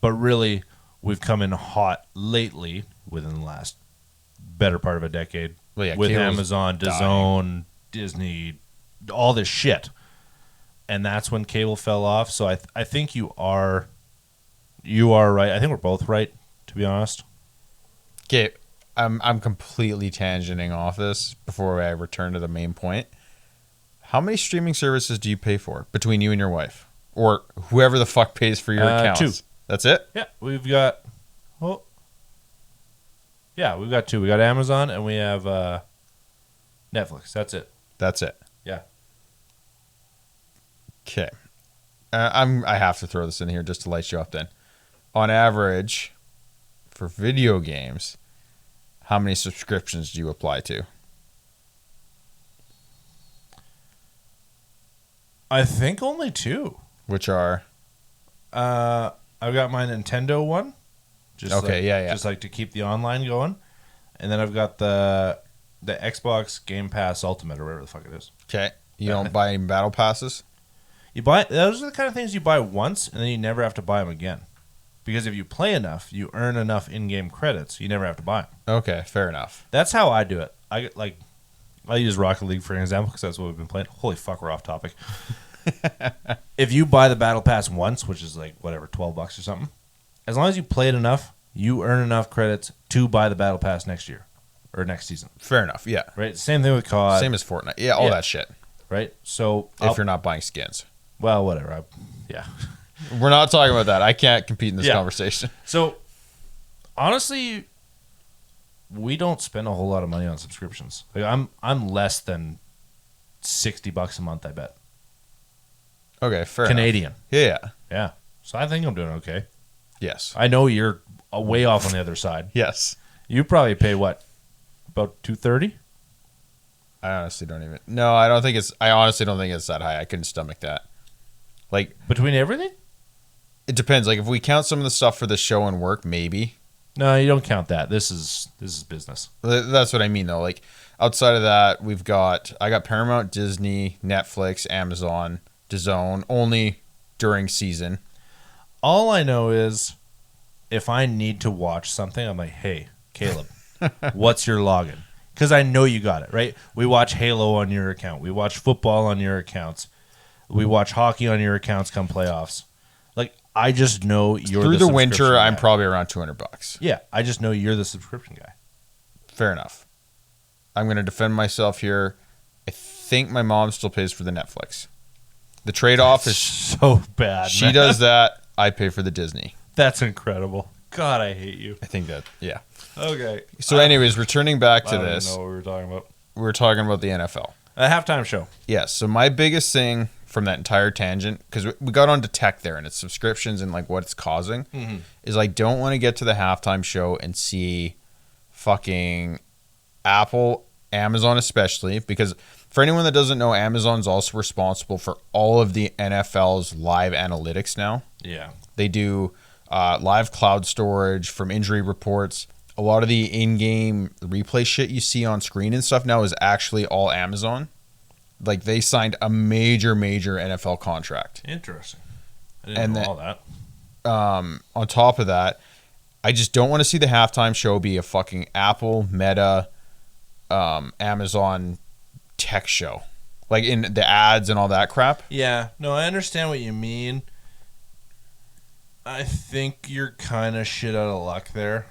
But really, we've come in hot lately, within the last better part of a decade, with Amazon, DAZN, Disney, all this shit, and that's when cable fell off. So I think you are right. I think we're both right, to be honest. Okay, I'm completely tangenting off this before I return to the main point. How many streaming services do you pay for between you and your wife? Or whoever the fuck pays for your accounts? 2. That's it? Yeah, we've got... Well, yeah, we've got 2. We got Amazon and we have Netflix. That's it. That's it. Yeah. Okay. I have to throw this in here just to light you up then. On average, for video games, how many subscriptions do you apply to? I think only 2. Which are? I've got my Nintendo one. Just Just like to keep the online going. And then I've got the Xbox Game Pass Ultimate or whatever the fuck it is. Okay. You don't buy any battle passes? Those are the kind of things you buy once and then you never have to buy them again. Because if you play enough, you earn enough in-game credits, you never have to buy them. Okay, fair enough. That's how I do it. I use Rocket League for an example because that's what we've been playing. Holy fuck, we're off topic. If you buy the Battle Pass once, which is like, whatever, $12 or something, as long as you play it enough, you earn enough credits to buy the battle pass next year or next season. Fair enough. Yeah. Right? Same thing with COD. Same as Fortnite. Yeah, all that shit. Right? So If you're not buying skins. well, whatever. Yeah. We're not talking about that. I can't compete in this conversation. So honestly, we don't spend a whole lot of money on subscriptions. Like I'm less than $60 a month, I bet. Okay, fair Canadian. enough. Yeah. Yeah. So I think I'm doing okay. Yes. I know you're way off on the other side. Yes. You probably pay what? About $230? I honestly don't even. No, I honestly don't think it's that high. I couldn't stomach that. Like Between everything? it depends. Like if we count some of the stuff for the show and work, maybe. No, you don't count that. This is business. That's what I mean though. Like outside of that, I got Paramount, Disney, Netflix, Amazon, DAZN only during season. All I know is if I need to watch something, I'm like, hey, Caleb, what's your login? Because I know you got it, right? We watch Halo on your account. We watch football on your accounts. We watch hockey on your accounts come playoffs. Like, I just know you're Through the winter, subscription guy. I'm probably around $200. Yeah, I just know you're the subscription guy. Fair enough. I'm going to defend myself here. I think my mom still pays for the Netflix. The trade-off is so bad. she does that. I pay for the Disney. That's incredible. God, I hate you. I think that, yeah. Okay. So anyways, returning back to I don't this. even know what we were talking about. We're talking about the NFL. A halftime show. Yes. So my biggest thing from that entire tangent, because we got onto tech there and its subscriptions and like what it's causing, is I don't want to get to the halftime show and see fucking Apple, Amazon especially, because for anyone that doesn't know, Amazon's also responsible for all of the NFL's live analytics now. Yeah. They do live cloud storage from injury reports. A lot of the in-game replay shit you see on screen and stuff now is actually all Amazon. Like they signed a major NFL contract. Interesting. I didn't know all that. On top of that, I just don't want to see the halftime show be a fucking Apple, Meta, Amazon tech show. Like in the ads and all that crap. Yeah. No, I understand what you mean. I think you're kind of shit out of luck there.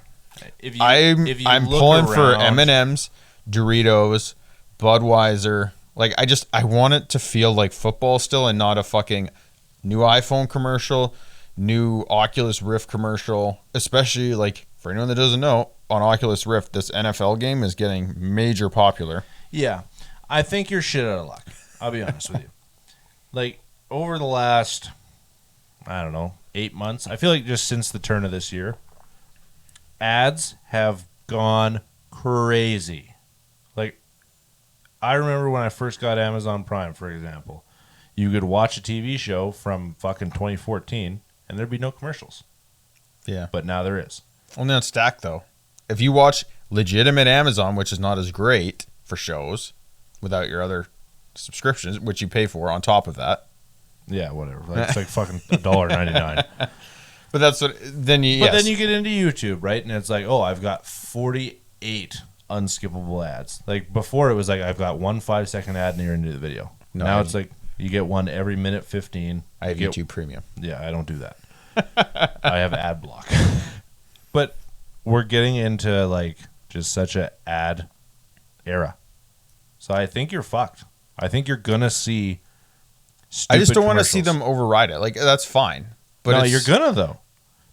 I'm pulling for M&M's, Doritos, Budweiser. Like I want it to feel like football still and not a fucking new iPhone commercial, new Oculus Rift commercial. Especially like for anyone that doesn't know, on Oculus Rift, this NFL game is getting major popular. Yeah, I think you're shit out of luck. I'll be honest with you. Like over the last, I don't know, 8 months. I feel like just since the turn of this year, ads have gone crazy. Like, I remember when I first got Amazon Prime, for example, you could watch a TV show from fucking 2014 and there'd be no commercials. Yeah. But now there is. Only on Stack, though. If you watch legitimate Amazon, which is not as great for shows, without your other subscriptions, which you pay for on top of that. Yeah, whatever. Like, it's like fucking $1.99. But that's what. Then you get into YouTube, right? And it's like, oh, I've got 48 unskippable ads. Like before, it was like I've got 1 5-second ad and you're into the video. No, now it's like you get one every minute 15. I have YouTube Premium. Yeah, I don't do that. I have ad block. But we're getting into like just such an ad era. So I think you're fucked. I think you're gonna see. I just don't want to see them override it. Like that's fine. But no, you're gonna though.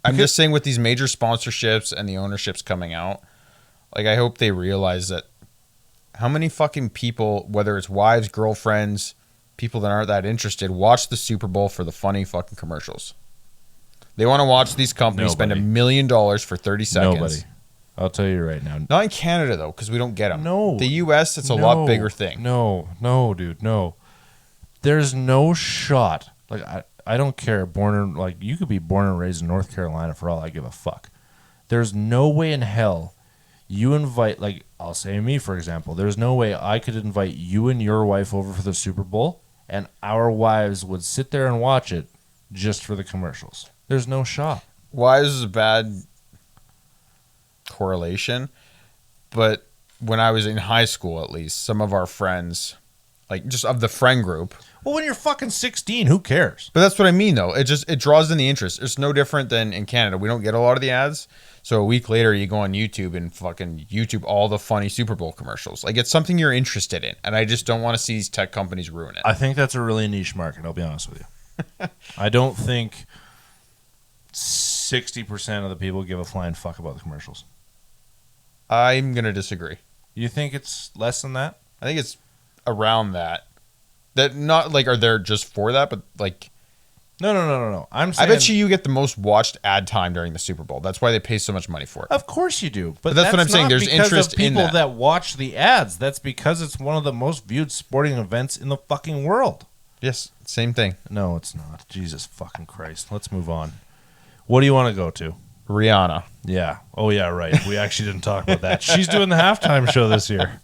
I'm just saying with these major sponsorships and the ownerships coming out, like I hope they realize that how many fucking people, whether it's wives, girlfriends, people that aren't that interested, watch the Super Bowl for the funny fucking commercials. They want to watch these companies spend $1 million for 30 seconds. Nobody. I'll tell you right now. Not in Canada though, because we don't get them. No. The U.S. it's a lot bigger thing. No, dude, no. There's no shot. Like I don't care. You could be born and raised in North Carolina for all I give a fuck. There's no way in hell you invite, like I'll say me for example. There's no way I could invite you and your wife over for the Super Bowl, and our wives would sit there and watch it just for the commercials. There's no shot. Why is a bad correlation? But when I was in high school, at least some of our friends like just of the friend group. Well, when you're fucking 16, who cares? But that's what I mean, though. It draws in the interest. It's no different than in Canada. We don't get a lot of the ads. So a week later, you go on YouTube and fucking YouTube all the funny Super Bowl commercials. Like, it's something you're interested in. And I just don't want to see these tech companies ruin it. I think that's a really niche market, I'll be honest with you. I don't think 60% of the people give a flying fuck about the commercials. I'm going to disagree. You think it's less than that? I think it's around that. That not like are there just for that, but like No. I'm saying, I bet you get the most watched ad time during the Super Bowl. That's why they pay so much money for it. of course you do, but that's what I'm saying. not There's because interest of people in that. watch the ads. That's because it's one of the most viewed sporting events in the fucking world. Yes, same thing. No, it's not. Jesus fucking Christ. Let's move on. What do you want to go to? Rihanna. Yeah. Oh yeah, right. We actually didn't talk about that. She's doing the halftime show this year.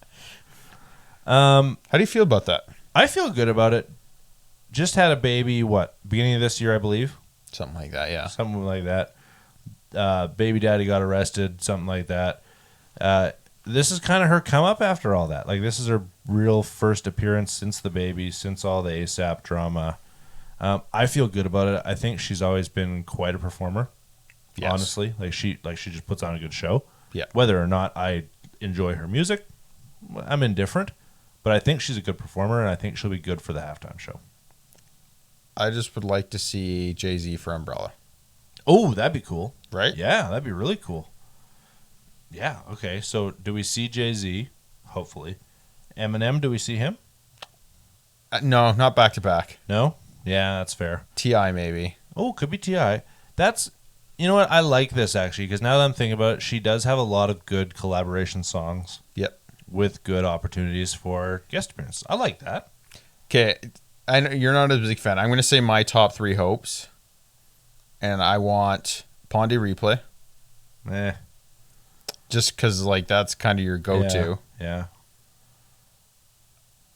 How do you feel about that? I feel good about it. Just had a baby, beginning of this year, I believe? Something like that, yeah. Something like that. Baby daddy got arrested, something like that. This is kind of her come up after all that. Like, this is her real first appearance since the baby, since all the ASAP drama. I feel good about it. I think she's always been quite a performer, Yes. honestly. Like she just puts on a good show. Yeah. Whether or not I enjoy her music, I'm indifferent. But I think she's a good performer, and I think she'll be good for the halftime show. I just would like to see Jay-Z for Umbrella. Oh, that'd be cool. Right? Yeah, that'd be really cool. Yeah, okay. So do we see Jay-Z? Hopefully. Eminem, do we see him? No, not back-to-back. No? Yeah, that's fair. T.I. maybe. Oh, could be T.I. That's, you know what? I like this, actually, because now that I'm thinking about it, she does have a lot of good collaboration songs. Yep. With good opportunities for guest appearances. I like that. Okay, I know you're not a big fan. I'm going to say my top 3 hopes. And I want Pondy Replay. Just because, like, that's kind of your go-to. Yeah.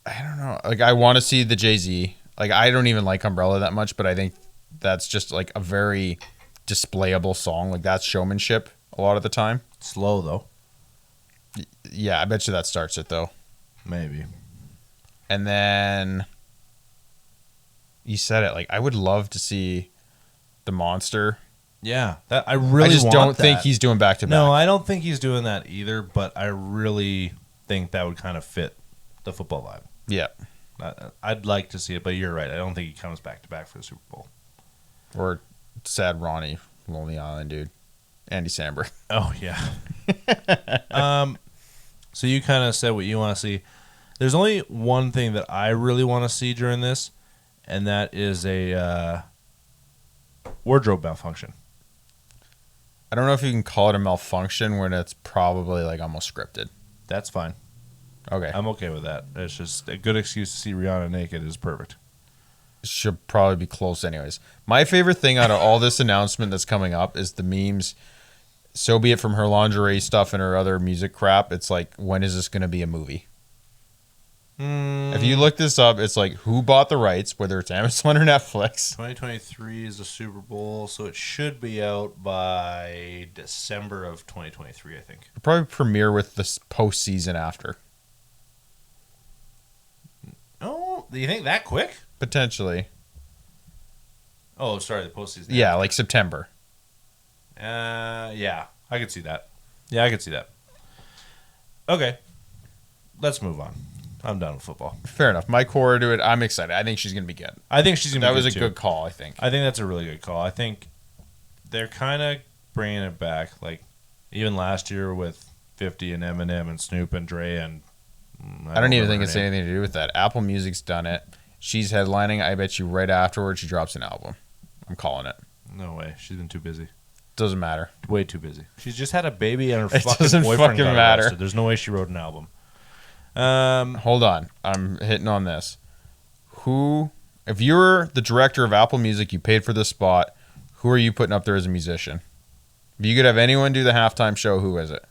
I don't know. Like, I want to see the Jay-Z. Like, I don't even like Umbrella that much, but I think that's just, like, a very displayable song. Like, that's showmanship a lot of the time. Slow, though. Yeah, I bet you that starts it, though. Maybe. And then you said it. Like, I would love to see the Monster. Yeah, that I really I just want don't that. think he's doing back-to-back. No, I don't think he's doing that either, but I really think that would kind of fit the football vibe. Yeah. I'd like to see it, but you're right. I don't think he comes back-to-back for the Super Bowl. Or Sad Ronnie, Lonely Island, dude. Andy Samberg. Oh, yeah. So you kind of said what you want to see. There's only one thing that I really want to see during this, and that is a wardrobe malfunction. I don't know if you can call it a malfunction when it's probably like almost scripted. That's fine. Okay. I'm okay with that. It's just a good excuse to see Rihanna naked is perfect. Should probably be close anyways. My favorite thing out of all this announcement that's coming up is the memes. So be it from her lingerie stuff and her other music crap. It's like, when is this going to be a movie? If you look this up, it's like, who bought the rights, whether it's Amazon or Netflix. 2023 is the Super Bowl, so it should be out by December of 2023, I think. It'll probably premiere with the postseason after. Oh, do you think that quick? Potentially. Oh, sorry, the postseason. Yeah, like September. Yeah, I could see that. Yeah, I could see that. Okay, let's move on. I'm done with football. Fair enough. My core to it, I'm excited. I think she's going to be good. I think she's going to be good, That was a too. good call, I think. I think that's a really good call. I think they're kind of bringing it back. Like, even last year with 50 and Eminem and Snoop and Dre and... I don't even think it's anything to do with that. Apple Music's done it. She's headlining. I bet you right afterwards she drops an album. I'm calling it. No way. She's been too busy. Doesn't matter. Way too busy. She's just had a baby and her It fucking doesn't boyfriend fucking got matter. arrested. There's no way she wrote an album. Hold on. I'm hitting on this. If you're the director of Apple Music, you paid for this spot, who are you putting up there as a musician? If you could have anyone do the halftime show, who is it?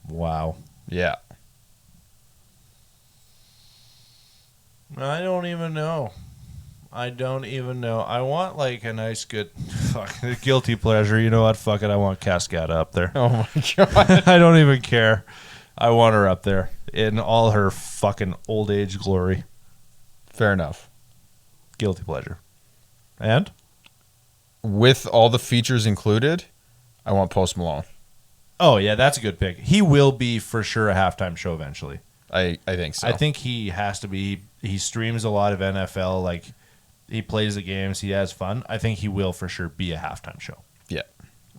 Wow. Yeah. I don't even know. I want like a nice, good, guilty pleasure. You know what? Fuck it. I want Cascada up there. Oh my God. I don't even care. I want her up there in all her fucking old age glory. Fair enough. Guilty pleasure. And? With all the features included, I want Post Malone. Oh, yeah, that's a good pick. He will be for sure a halftime show eventually. I think so. I think he has to be. He streams a lot of NFL. Like, he plays the games. He has fun. I think he will for sure be a halftime show. Yeah.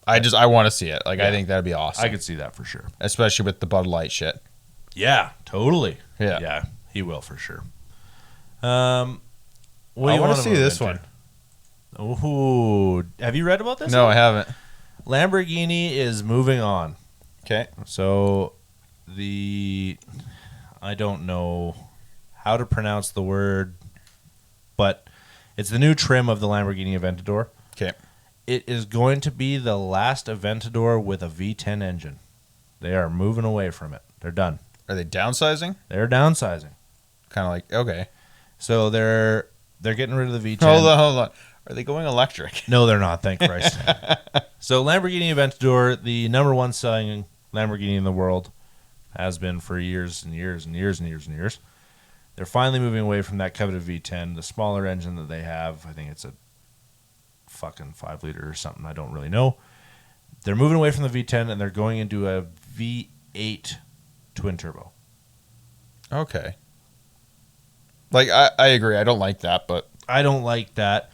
I want to see it. Like, Yeah. I think that'd be awesome. I could see that for sure. Especially with the Bud Light shit. Yeah, totally. Yeah. Yeah, he will for sure. I want to see this one. Ooh, have you read about this? No, I haven't. Lamborghini is moving on. Okay. So I don't know how to pronounce the word, but it's the new trim of the Lamborghini Aventador. Okay. It is going to be the last Aventador with a V10 engine. They are moving away from it. They're done. Are they downsizing? They're downsizing. Kind of like, okay. So they're getting rid of the V10. Hold on. Are they going electric? No, they're not. Thank Christ. So Lamborghini Aventador, the number one selling Lamborghini in the world, has been for years and years and years and years and years. They're finally moving away from that coveted V10, the smaller engine that they have. I think it's a fucking 5-liter or something. I don't really know. They're moving away from the V10 and they're going into a V8 twin turbo. Okay. Like, I agree. I don't like that, but... I don't like that.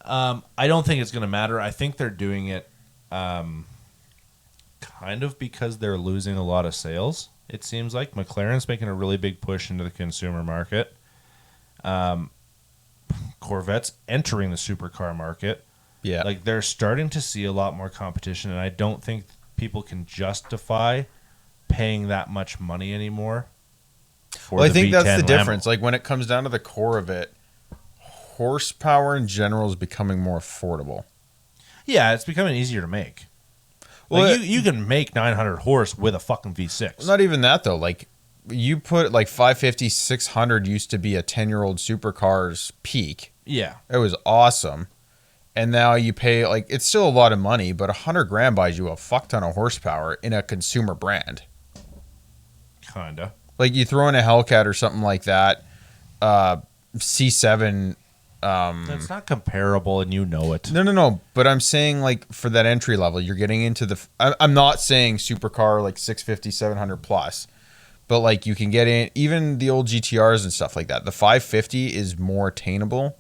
I don't think it's going to matter. I think they're doing it kind of because they're losing a lot of sales, it seems like. McLaren's making a really big push into the consumer market. Corvette's entering the supercar market. Yeah. Like, they're starting to see a lot more competition, and I don't think people can justify paying that much money anymore. Well, I think V10 that's the Lambo. difference. Like, when it comes down to the core of it, horsepower in general is becoming more affordable. Yeah, it's becoming easier to make. Well, Like, you can make 900 horse with a fucking V6. Not even that, though. Like, you put, like, 550, 600 used to be a 10-year-old supercar's peak. Yeah. It was awesome. And now you pay, like, it's still a lot of money, but $100,000 buys you a fuck ton of horsepower in a consumer brand. Kinda. Like, you throw in a Hellcat or something like that, C7. It's not comparable, and you know it. No. But I'm saying, like, for that entry level, you're getting into the... I'm not saying supercar, like, 650, 700 plus. But, like, you can get in... Even the old GTRs and stuff like that. The 550 is more attainable.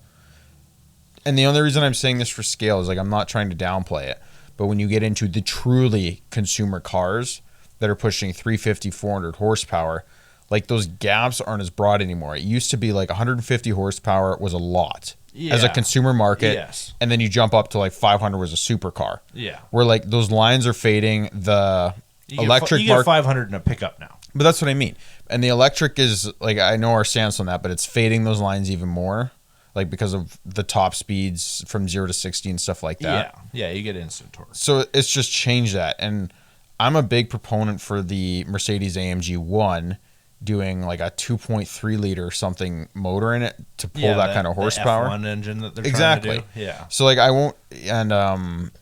And the only reason I'm saying this for scale is, like, I'm not trying to downplay it. But when you get into the truly consumer cars that are pushing 350, 400 horsepower... Like, those gaps aren't as broad anymore. It used to be like 150 horsepower was a lot as a consumer market. Yes. And then you jump up to like 500 was a supercar. Yeah. Where like those lines are fading. The electric you get 500 in a pickup now. But that's what I mean. And the electric is like, I know our stance on that, but it's fading those lines even more. Like, because of the top speeds from 0 to 60 and stuff like that. Yeah, you get instant torque. So it's just changed that. And I'm a big proponent for the Mercedes AMG 1 doing like a 2.3 liter something motor in it to pull that kind of horsepower. The F1 engine that they're exactly. trying to do. Yeah. So like I won't, and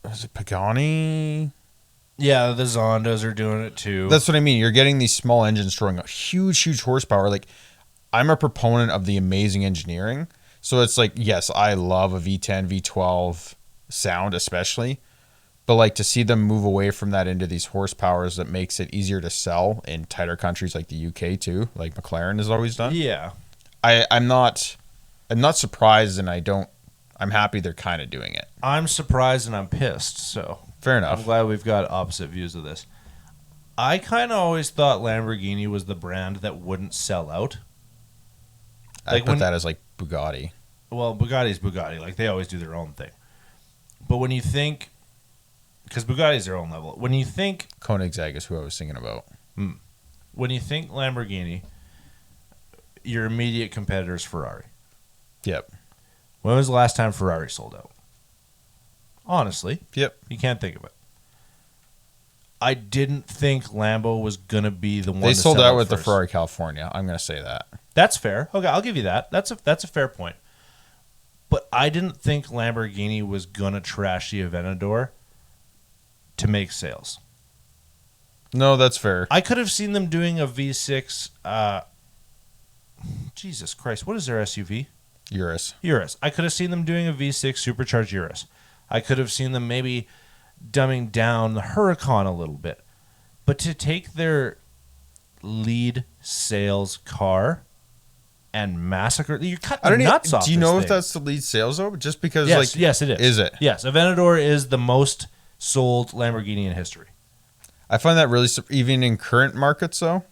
is it Pagani? Yeah, the Zondas are doing it too. That's what I mean. You're getting these small engines throwing a huge horsepower. Like, I'm a proponent of the amazing engineering. So it's like, yes, I love a V10, V12 sound especially. But like to see them move away from that into these horsepowers that makes it easier to sell in tighter countries like the UK too, like McLaren has always done. Yeah. I'm not surprised, and I'm happy they're kind of doing it. I'm surprised and I'm pissed, so fair enough. I'm glad we've got opposite views of this. I kind of always thought Lamborghini was the brand that wouldn't sell out. I put that as like Bugatti. Well, Bugatti's Bugatti. Like, they always do their own thing. But when you think... Because Bugatti's their own level. When you think... Koenigsegg is who I was thinking about. When you think Lamborghini, your immediate competitor is Ferrari. Yep. When was the last time Ferrari sold out? Honestly. Yep. You can't think of it. I didn't think Lambo was going to be the one They to sold sell out with first. the Ferrari California. I'm going to say that. That's fair. Okay, I'll give you that. That's a fair point. But I didn't think Lamborghini was going to trash the Aventador to make sales. No, that's fair. I could have seen them doing a V6. Jesus Christ, what is their SUV? Urus. I could have seen them doing a V6 supercharged Urus. I could have seen them maybe dumbing down the Huracan a little bit. But to take their lead sales car and massacre, you're cutting the nuts off. Do you know this if thing. that's the lead sales though? Just because, Yes, it is. Is it? Yes, Aventador is the most sold Lamborghini in history. I find that really even in current markets though.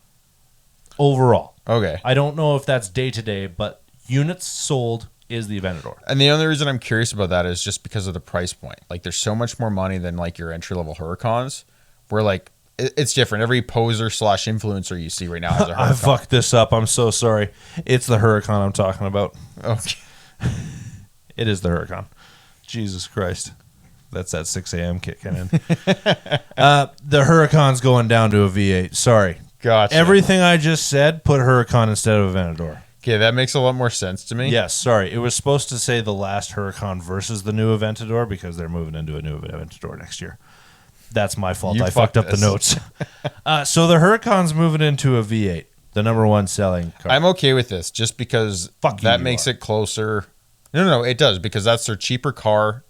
Overall. Okay. I don't know if that's day to day, but units sold is the Aventador. And the only reason I'm curious about that is just because of the price point. Like, there's so much more money than like your entry level Huracans, where like it's different. Every poser / influencer you see right now has a Huracan. I fucked this up. I'm so sorry. It's the Huracan I'm talking about. Okay. It is the Huracan. Jesus Christ. That's that 6 a.m. kicking in. The Huracan's going down to a V8. Sorry. Gotcha. Everything I just said, put Huracan instead of Aventador. Okay, that makes a lot more sense to me. Yes, sorry. It was supposed to say the last Huracan versus the new Aventador because they're moving into a new Aventador next year. That's my fault. You I fucked up this. the notes. So the Huracan's moving into a V8, the number one selling car. I'm okay with this just because that makes it closer. No, it does because that's their cheaper car.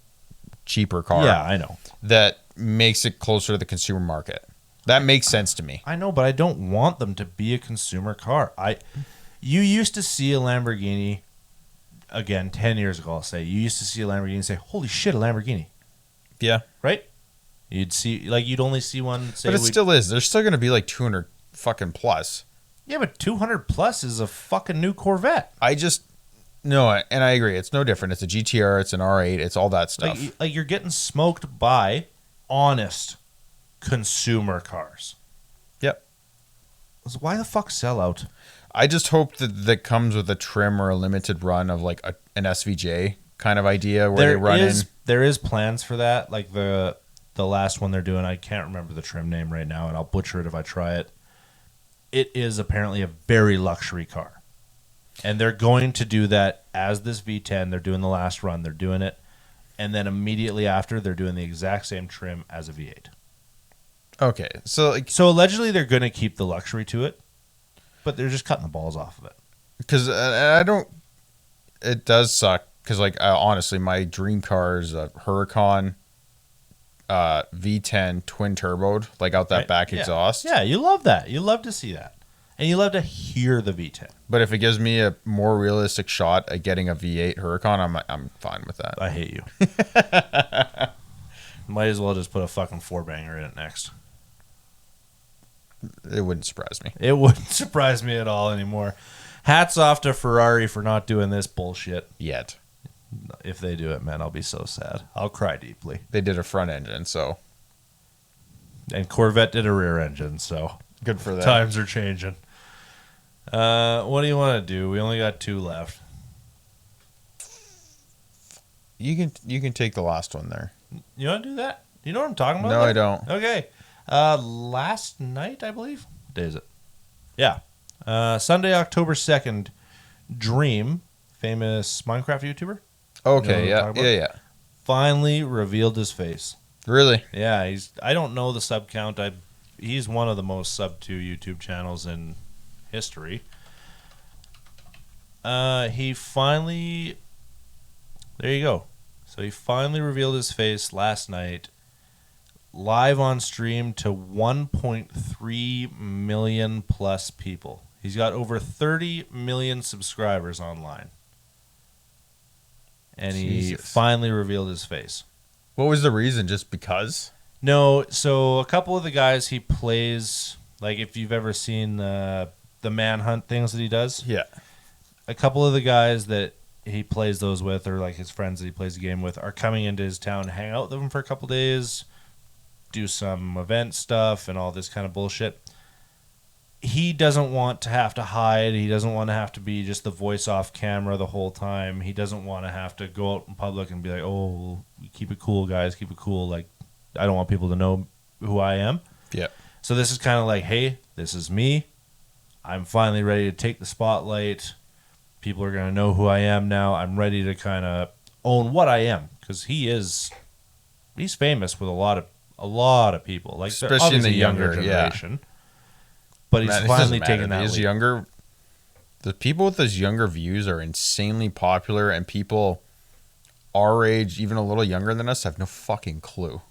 Yeah, I know. That makes it closer to the consumer market. That makes sense to me. I know, but I don't want them to be a consumer car. You used to see a Lamborghini, again, 10 years ago, I'll say. You used to see a Lamborghini and say, holy shit, a Lamborghini. Yeah. Right? You'd only see one, say. But it still is. There's still going to be like 200 fucking plus. Yeah, but 200 plus is a fucking new Corvette. No, and I agree. It's no different. It's a GTR, it's an R8, it's all that stuff. Like you're getting smoked by honest consumer cars. Yep. So why the fuck sell out? I just hope that comes with a trim or a limited run of like an SVJ kind of idea where they run in. There is plans for that. Like the last one they're doing, I can't remember the trim name right now, and I'll butcher it if I try it. It is apparently a very luxury car. And they're going to do that as this V10. They're doing the last run. They're doing it. And then immediately after, they're doing the exact same trim as a V8. Okay. So allegedly, they're going to keep the luxury to it, but they're just cutting the balls off of it. Because it does suck. Because, honestly, my dream car is a Huracan V10 twin turboed, out that back exhaust. Yeah, you love that. You love to see that. And you love to hear the V10. But if it gives me a more realistic shot at getting a V8 Huracan, I'm fine with that. I hate you. Might as well just put a fucking 4-banger in it next. It wouldn't surprise me. It wouldn't surprise me at all anymore. Hats off to Ferrari for not doing this bullshit. Yet. If they do it, man, I'll be so sad. I'll cry deeply. They did a front engine, so. And Corvette did a rear engine, so. Good for them. Times are changing. What do you want to do? We only got 2 left. You can take the last one there. You want to do that? You know what I'm talking about? No, I don't. Okay. Last night, I believe. What day is it? Yeah. Sunday, October 2nd, Dream, famous Minecraft YouTuber. Okay, you know yeah. Finally revealed his face. Really? Yeah, I don't know the sub count. He's one of the most sub to YouTube channels in history. He finally, there you go. So he finally revealed his face last night, live on stream to 1.3 million plus people. He's got over 30 million subscribers online. And he finally revealed his face. What was the reason? Just because? No, so a couple of the guys he plays, if you've ever seen the manhunt things that he does. Yeah. A couple of the guys that he plays those with, or his friends that he plays the game with, are coming into his town to hang out with him for a couple days, do some event stuff and all this kind of bullshit. He doesn't want to have to hide. He doesn't want to have to be just the voice off camera the whole time. He doesn't want to have to go out in public and be like, oh, keep it cool, guys, keep it cool. I don't want people to know who I am. Yeah. So this is kind of like, hey, this is me. I'm finally ready to take the spotlight. People are going to know who I am now. I'm ready to kind of own what I am, because he's famous with a lot A lot of people, like especially in the younger Yeah. generation. But he's Man, it finally doesn't matter. taking that These leap. younger, the people with those younger views are insanely popular, and people our age, even a little younger than us, have no fucking clue.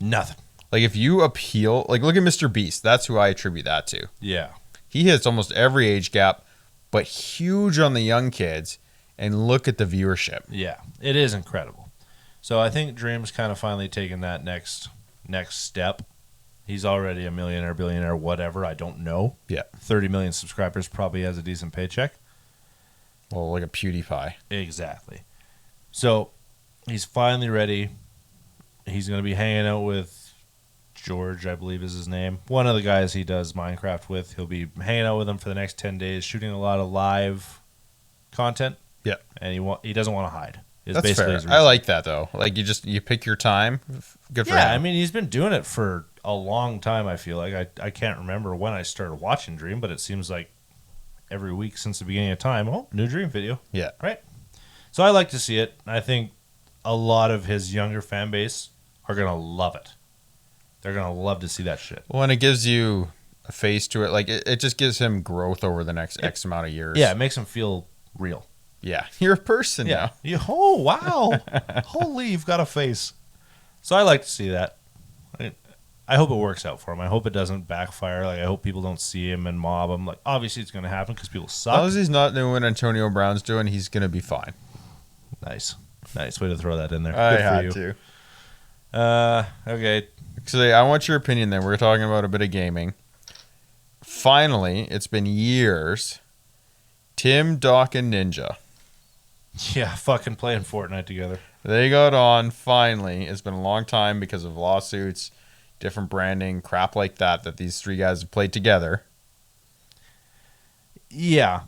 Nothing. Like if you appeal, like look at Mr. Beast. That's who I attribute that to. Yeah. He hits almost every age gap, but huge on the young kids. And look at the viewership. Yeah, it is incredible. So I think Dream's kind of finally taken that next step. He's already a millionaire, billionaire, whatever. I don't know. Yeah. 30 million subscribers, probably has a decent paycheck. Well, like a PewDiePie. Exactly. So he's finally ready. He's going to be hanging out with George, I believe is his name. One of the guys he does Minecraft with. He'll be hanging out with him for the next 10 days, shooting a lot of live content. Yeah. And he doesn't want to hide. That's fair. I like that, though. Like, you pick your time. Good for him. Yeah, I mean, he's been doing it for a long time, I feel like. I can't remember when I started watching Dream, but it seems like every week since the beginning of time, new Dream video. Yeah. Right? So I like to see it. I think a lot of his younger fan base are going to love it. They're going to love to see that shit. Well, and it gives you a face to it. Like, it just gives him growth over the next X amount of years. Yeah, it makes him feel real. Yeah. You're a person now. Oh, wow. Holy, you've got a face. So I like to see that. I hope it works out for him. I hope it doesn't backfire. Like, I hope people don't see him and mob him. Like, obviously it's going to happen because people suck. As long as he's not doing what Antonio Brown's doing, he's going to be fine. Nice way to throw that in there. I Good had for you. to. Okay. So I want your opinion then. We're talking about a bit of gaming. Finally, it's been years. Tim, Doc, and Ninja. Yeah, fucking playing Fortnite together. They got on finally. It's been a long time because of lawsuits, different branding, crap like that these three guys have played together. Yeah.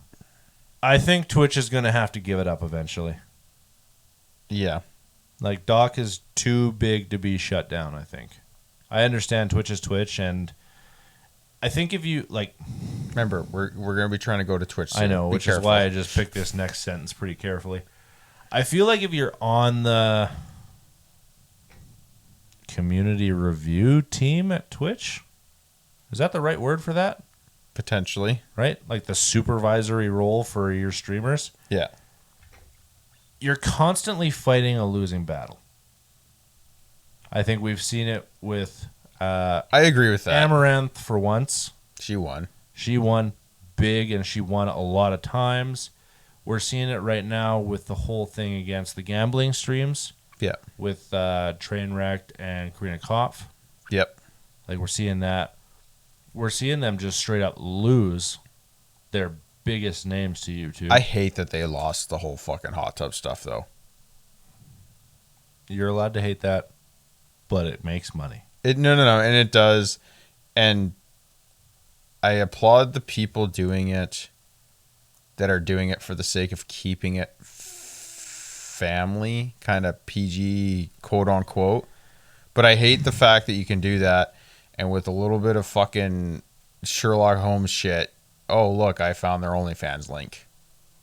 I think Twitch is going to have to give it up eventually. Yeah. Like, Doc is too big to be shut down, I think. I understand Twitch is Twitch, and I think if you, like... Remember, we're going to be trying to go to Twitch soon. I know, which is why I just picked this next sentence pretty carefully. I feel like if you're on the community review team at Twitch, is that the right word for that? Potentially. Right? Like the supervisory role for your streamers? Yeah. You're constantly fighting a losing battle. I think we've seen it with I agree with that. Amaranth for once. She won. She won big, and she won a lot of times. We're seeing it right now with the whole thing against the gambling streams. Yeah. With Trainwrecked and Karina Kopf. Yep. Like, we're seeing that. We're seeing them just straight up lose their biggest names to YouTube. I hate that they lost the whole fucking hot tub stuff, though. You're allowed to hate that, but it makes money. No, and it does. And I applaud the people doing it that are doing it for the sake of keeping it family, kind of PG, quote unquote. But I hate the fact that you can do that, and with a little bit of fucking Sherlock Holmes shit, oh, look, I found their OnlyFans link.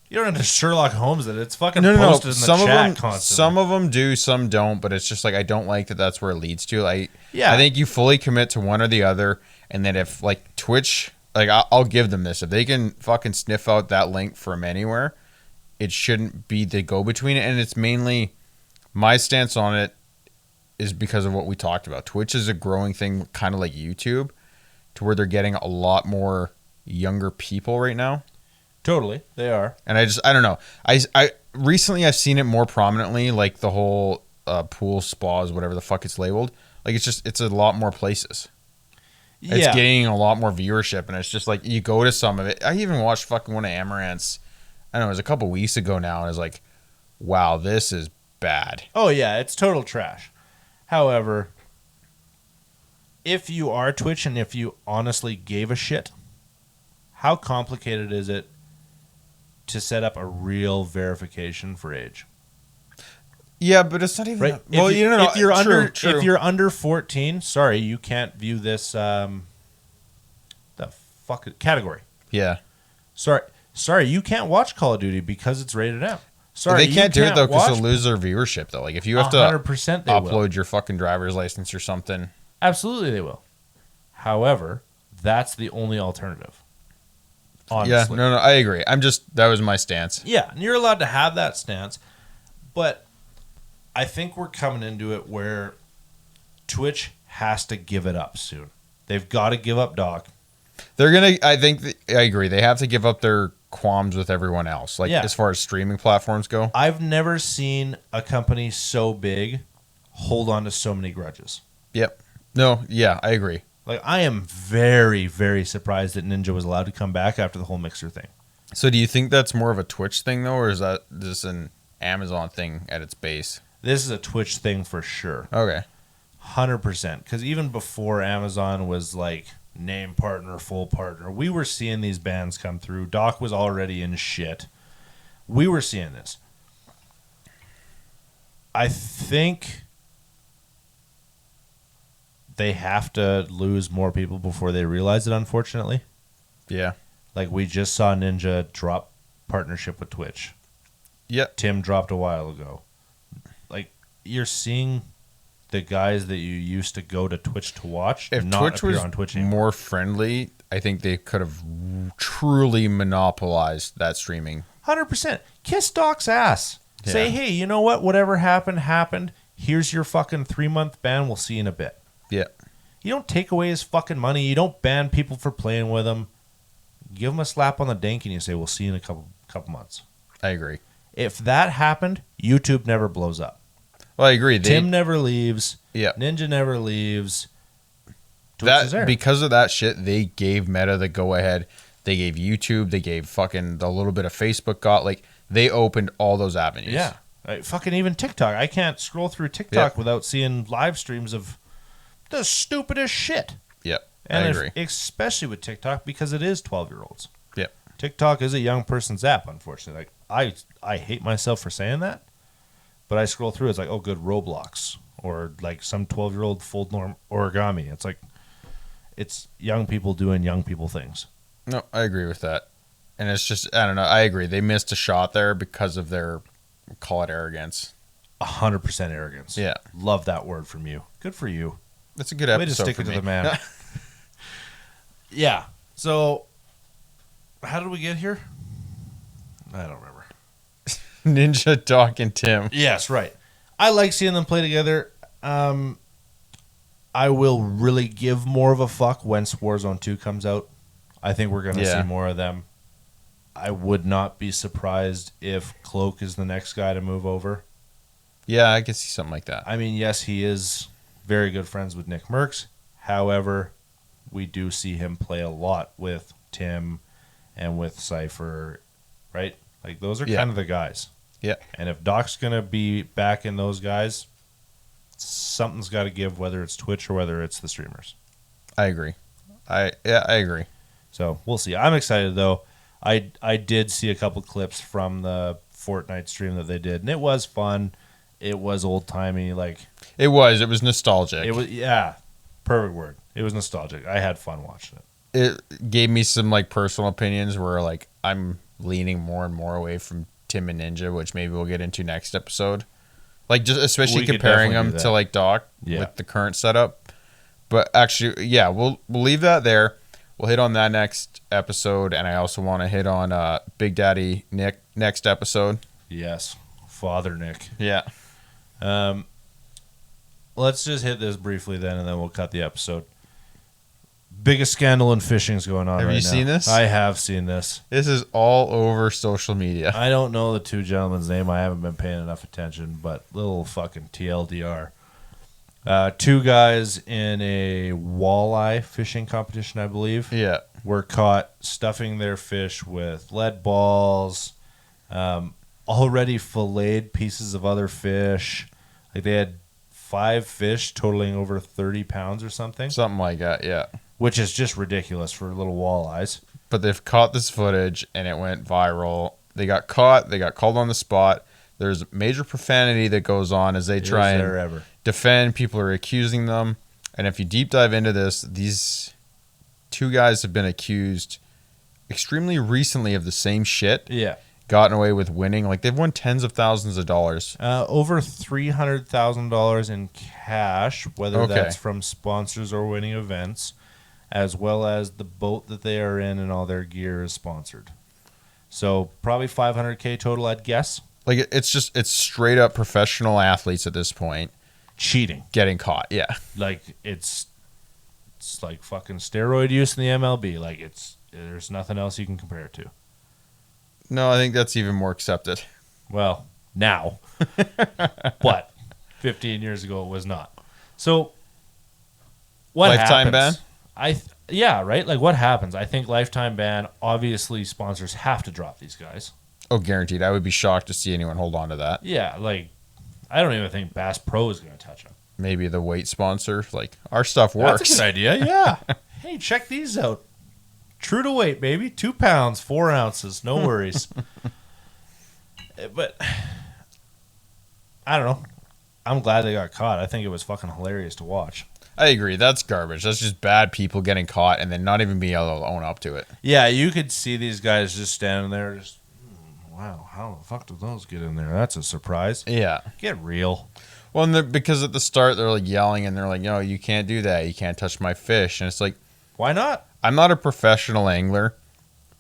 You don't have to Sherlock Holmes it. It's fucking No. posted in the Some of chat them, constantly. some of them do, some don't. But it's just like I don't like that. That's where it leads to. I Yeah. think you fully commit to one or the other, and then if like Twitch, like I'll give them this. If they can fucking sniff out that link from anywhere, it shouldn't be the go between it. And it's mainly my stance on it is because of what we talked about. Twitch is a growing thing, kind of like YouTube, to where they're getting a lot more younger people right now. Totally, they are. And I don't know. I recently I've seen it more prominently, like the whole pool spas, whatever the fuck it's labeled. Like it's a lot more places. Yeah. It's gaining a lot more viewership, and it's just like you go to some of it. I even watched fucking one of Amaranth's. I don't know, it was a couple weeks ago now, and I was like, wow, this is bad. Oh yeah, it's total trash. However, if you are Twitch and if you honestly gave a shit, how complicated is it to set up a real verification for age? Yeah, but it's not even Right? that, well, if you're under true. if you're under 14, sorry, you can't view this the fuck category. Yeah. Sorry, you can't watch Call of Duty because it's rated M. Sorry, they can't do it though because watch- they'll lose their viewership though. Like if you have to 100% they upload will. your fucking driver's license or something. Absolutely, they will. However, that's the only alternative. Honestly. Yeah, no, I agree. That was my stance. Yeah, and you're allowed to have that stance, but I think we're coming into it where Twitch has to give it up soon. They've got to give up Doc. I agree. They have to give up their qualms with everyone else. As far as streaming platforms go. I've never seen a company so big hold on to so many grudges. Yep. No, yeah, I agree. Like, I am very, very surprised that Ninja was allowed to come back after the whole Mixer thing. So do you think that's more of a Twitch thing, though, or is that just an Amazon thing at its base? This is a Twitch thing for sure. Okay. 100%. Because even before Amazon was like name partner, full partner, we were seeing these bands come through. Doc was already in shit. We were seeing this. I think they have to lose more people before they realize it, unfortunately. Yeah. Like, we just saw Ninja drop partnership with Twitch. Yep. Tim dropped a while ago. Like, you're seeing the guys that you used to go to Twitch to watch if not Twitch appear was on Twitch anymore. more friendly, I think they could have truly monopolized that streaming. 100%. Kiss Doc's ass. Yeah. Say, hey, you know what? Whatever happened. Here's your fucking 3-month ban. We'll see you in a bit. Yeah. You don't take away his fucking money. You don't ban people for playing with him. Give him a slap on the dink and you say, we'll see you in a couple months. I agree. If that happened, YouTube never blows up. Well, I agree. Tim never leaves. Yeah. Ninja never leaves. Twitch is there. Because of that shit, they gave Meta the go ahead. They gave YouTube. They gave fucking the little bit of Facebook got. Like, they opened all those avenues. Yeah. Fucking even TikTok. I can't scroll through TikTok without seeing live streams of the stupidest shit. Yep. And I agree. Especially with TikTok, because it is 12-year-olds. Yep. TikTok is a young person's app, unfortunately. Like, I hate myself for saying that, but I scroll through, it's like, oh, good, Roblox. Or like some 12-year-old fold norm origami. It's like, it's young people doing young people things. No, I agree with that. And it's just, I don't know. I agree. They missed a shot there because of their, call it arrogance. 100% arrogance. Yeah. Love that word from you. Good for you. That's a good episode. Way to stick for it to me. the man. Yeah. So, how did we get here? I don't remember. Ninja, Doc, and Tim. Yes, right. I like seeing them play together. I will really give more of a fuck once Warzone 2 comes out. I think we're going to see more of them. I would not be surprised if Cloak is the next guy to move over. Yeah, I can see something like that. I mean, yes, he is very good friends with Nick Merckx. However, we do see him play a lot with Tim and with Cypher, right? Like, those are kind of the guys. Yeah. And if Doc's going to be back in those guys, something's got to give, whether it's Twitch or whether it's the streamers. I agree. I agree. So we'll see. I'm excited, though. I did see a couple clips from the Fortnite stream that they did, and it was fun. It was old-timey. Like, It was nostalgic. it was, yeah, perfect word. It was nostalgic. I had fun watching it. It gave me some like personal opinions where like I'm leaning more and more away from Tim and Ninja, which maybe we'll get into next episode. Like, just especially We could comparing definitely them do to that. like Doc with the current setup. But actually, yeah, we'll leave that there. We'll hit on that next episode, and I also want to hit on Big Daddy Nick next episode. Yes, Father Nick. Yeah. Let's just hit this briefly then, and then we'll cut the episode. Biggest scandal in fishing's going on right now. Have you seen this? I have seen this. This is all over social media. I don't know the two gentlemen's name. I haven't been paying enough attention, but little fucking TLDR. Two guys in a walleye fishing competition, I believe, Yeah. were caught stuffing their fish with lead balls, already filleted pieces of other fish. Like, they had 5 fish totaling over 30 pounds or something, Something like that, yeah. which is just ridiculous for little walleyes. But they've caught this footage, and it went viral. They got caught. They got called on the spot. There's major profanity that goes on as they try Is and there ever? defend. People are accusing them. And if you deep dive into this, these two guys have been accused extremely recently of the same shit. Yeah. gotten away with winning? Like, they've won tens of thousands of dollars. Over $300,000 in cash, whether that's from sponsors or winning events, as well as the boat that they are in and all their gear is sponsored. So probably $500K total, I'd guess. Like, it's straight up professional athletes at this point. Cheating. Getting caught, yeah. Like, it's like fucking steroid use in the MLB. Like, there's nothing else you can compare it to. No, I think that's even more accepted. Well, now. But 15 years ago it was not. So what lifetime happens? ban? Yeah, right? Like, what happens? I think lifetime ban, obviously sponsors have to drop these guys. Oh, guaranteed. I would be shocked to see anyone hold on to that. Yeah, like, I don't even think Bass Pro is going to touch them. Maybe the weight sponsor. Like, our stuff works. That's a good idea, yeah. Hey, check these out. True to weight, baby. 2 pounds, 4 ounces. No worries. But, I don't know. I'm glad they got caught. I think it was fucking hilarious to watch. I agree. That's garbage. That's just bad people getting caught and then not even being able to own up to it. Yeah, you could see these guys just standing there just, wow, how the fuck did those get in there? That's a surprise. Yeah. Get real. Well, and because at the start they're like yelling and they're like, no, you can't do that. You can't touch my fish. And it's like, why not? I'm not a professional angler,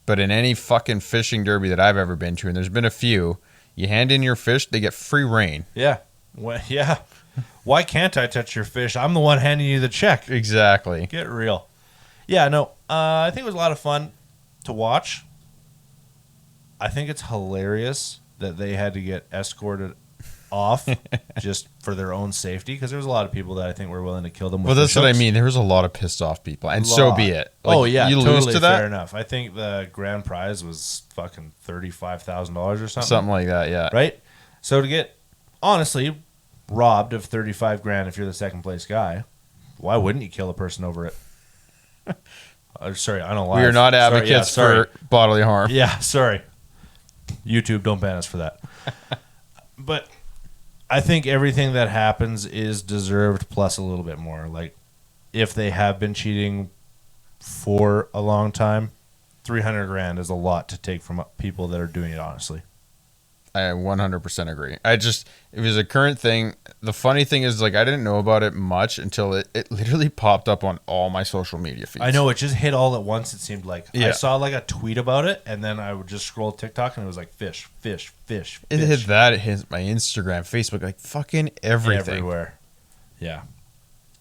but in any fucking fishing derby that I've ever been to, and there's been a few, you hand in your fish, they get free rein. Yeah. Well, yeah. Why can't I touch your fish? I'm the one handing you the check. Exactly. Get real. Yeah, no, I think it was a lot of fun to watch. I think it's hilarious that they had to get escorted off just for their own safety, because there was a lot of people that I think were willing to kill them with Well, that's fish what I hooks. mean. There was a lot of pissed off people, and so be it. Like, oh, yeah, you totally lose to that? fair enough. I think the grand prize was fucking $35,000 or something. Something like that, yeah. Right? So to get, honestly, robbed of 35 grand if you're the second place guy, why wouldn't you kill a person over it? Sorry, I don't lie. We are not advocates for bodily harm. Yeah, sorry. YouTube, don't ban us for that. But I think everything that happens is deserved plus a little bit more. Like, if they have been cheating for a long time, 300 grand is a lot to take from people that are doing it honestly. I 100% agree. It was a current thing. The funny thing is, like, I didn't know about it much until it literally popped up on all my social media feeds. I know, it just hit all at once, it seemed like. Yeah. I saw like a tweet about it, and then I would just scroll TikTok, and it was like fish, fish, fish, It fish. hit that. It hit my Instagram, Facebook, like fucking everything. Everywhere. Yeah.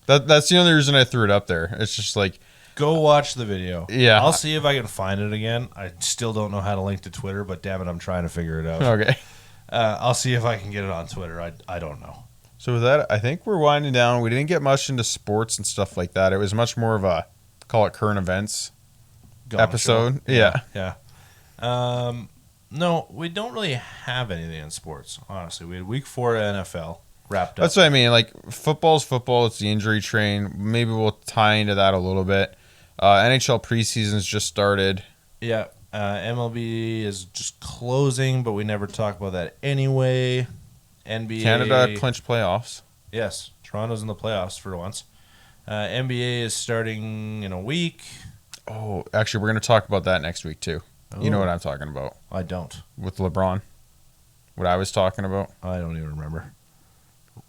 That's the only reason I threw it up there. It's just like, Go watch the video. Yeah. I'll see if I can find it again. I still don't know how to link to Twitter, but damn it, I'm trying to figure it out. okay. I'll see if I can get it on Twitter. I don't know. So with that, I think we're winding down. We didn't get much into sports and stuff like that. It was much more of a, call it current events episode. Yeah. No, we don't really have anything in sports, honestly. We had week 4 NFL wrapped up. That's what I mean. Like, football's football. It's the injury train. Maybe we'll tie into that a little bit. NHL preseason's just started. Yeah. MLB is just closing, but we never talk about that anyway. NBA. Canada clinched playoffs. Yes. Toronto's in the playoffs for once. NBA is starting in a week. Oh, actually, we're going to talk about that next week, too. Oh. You know what I'm talking about. I don't. With LeBron. What I was talking about. I don't even remember,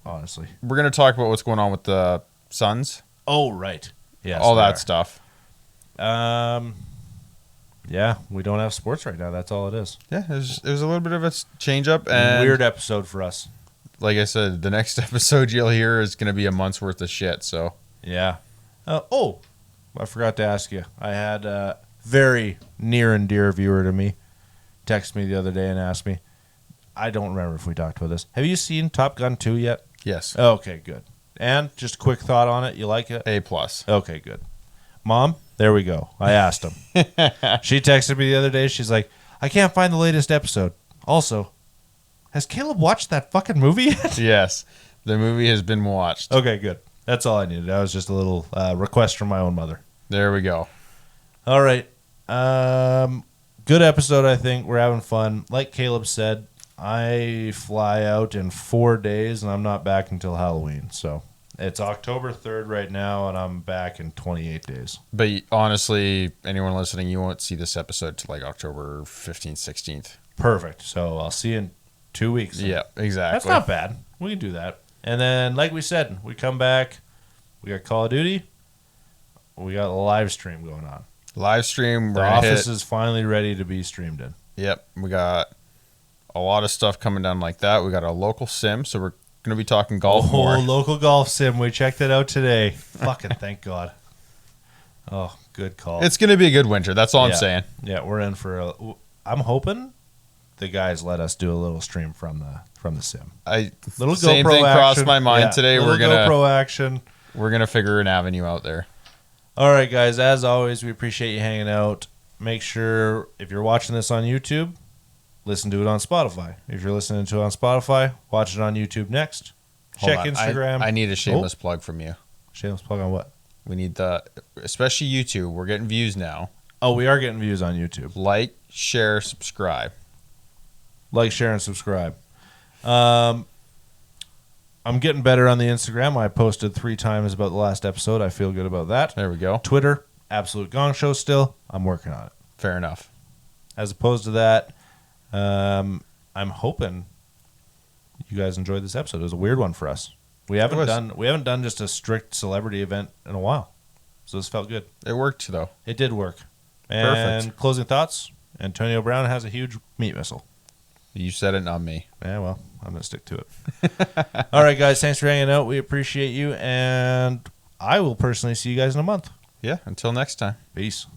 honestly. We're going to talk about what's going on with the Suns. Oh, right. Yes. All that stuff. Yeah, we don't have sports right now. That's all it is. Yeah, it was a little bit of a change up. And weird episode for us. Like I said, the next episode you'll hear is going to be a month's worth of shit. So yeah. I forgot to ask you. I had a very near and dear viewer to me text me the other day and ask me. I don't remember if we talked about this. Have you seen Top Gun 2 yet? Yes. Okay, good. And just a quick thought on it. You like it? A+. Okay, good. Mom, there we go. I asked him. She texted me the other day. She's like, I can't find the latest episode. Also, has Caleb watched that fucking movie yet? Yes. The movie has been watched. Okay, good. That's all I needed. That was just a little request from my own mother. There we go. All right. Good episode, I think. We're having fun. Like Caleb said, I fly out in 4 days, and I'm not back until Halloween. So It's October 3rd right now, and I'm back in 28 days. But honestly, anyone listening, you won't see this episode till like October 15th, 16th. Perfect. So I'll see you in 2 weeks. Yeah, exactly. That's not bad. We can do that. And then, like we said, we come back. We got Call of Duty. We got a live stream going on. Live stream. The office is finally ready to be streamed in. Yep. We got a lot of stuff coming down like that. We got a local sim, so we're going to be talking golf more. Local golf sim. We checked it out today. Fucking thank God. Oh, good call. It's going to be a good winter. That's all I'm saying. Yeah, we're in for I'm hoping the guys let us do a little stream from the sim. Little same GoPro thing action. crossed my mind today. Little GoPro action. We're going to figure an avenue out there. All right, guys. As always, we appreciate you hanging out. Make sure, if you're watching this on YouTube, listen to it on Spotify. If you're listening to it on Spotify, watch it on YouTube next. Check Instagram. I need a shameless plug from you. Shameless plug on what? We need especially YouTube. We're getting views now. Oh, we are getting views on YouTube. Like, share, subscribe. Like, share, and subscribe. I'm getting better on the Instagram. I posted 3 times about the last episode. I feel good about that. There we go. Twitter, Absolute Gong Show still. I'm working on it. Fair enough. As opposed to that, I'm hoping you guys enjoyed this episode. It was a weird one for us. We haven't done just a strict celebrity event in a while. So this felt good. It worked, though. It did work. And Perfect. Closing thoughts, Antonio Brown has a huge meat missile. You said it, not me. Yeah, well, I'm going to stick to it. All right, guys. Thanks for hanging out. We appreciate you. And I will personally see you guys in a month. Yeah, until next time. Peace.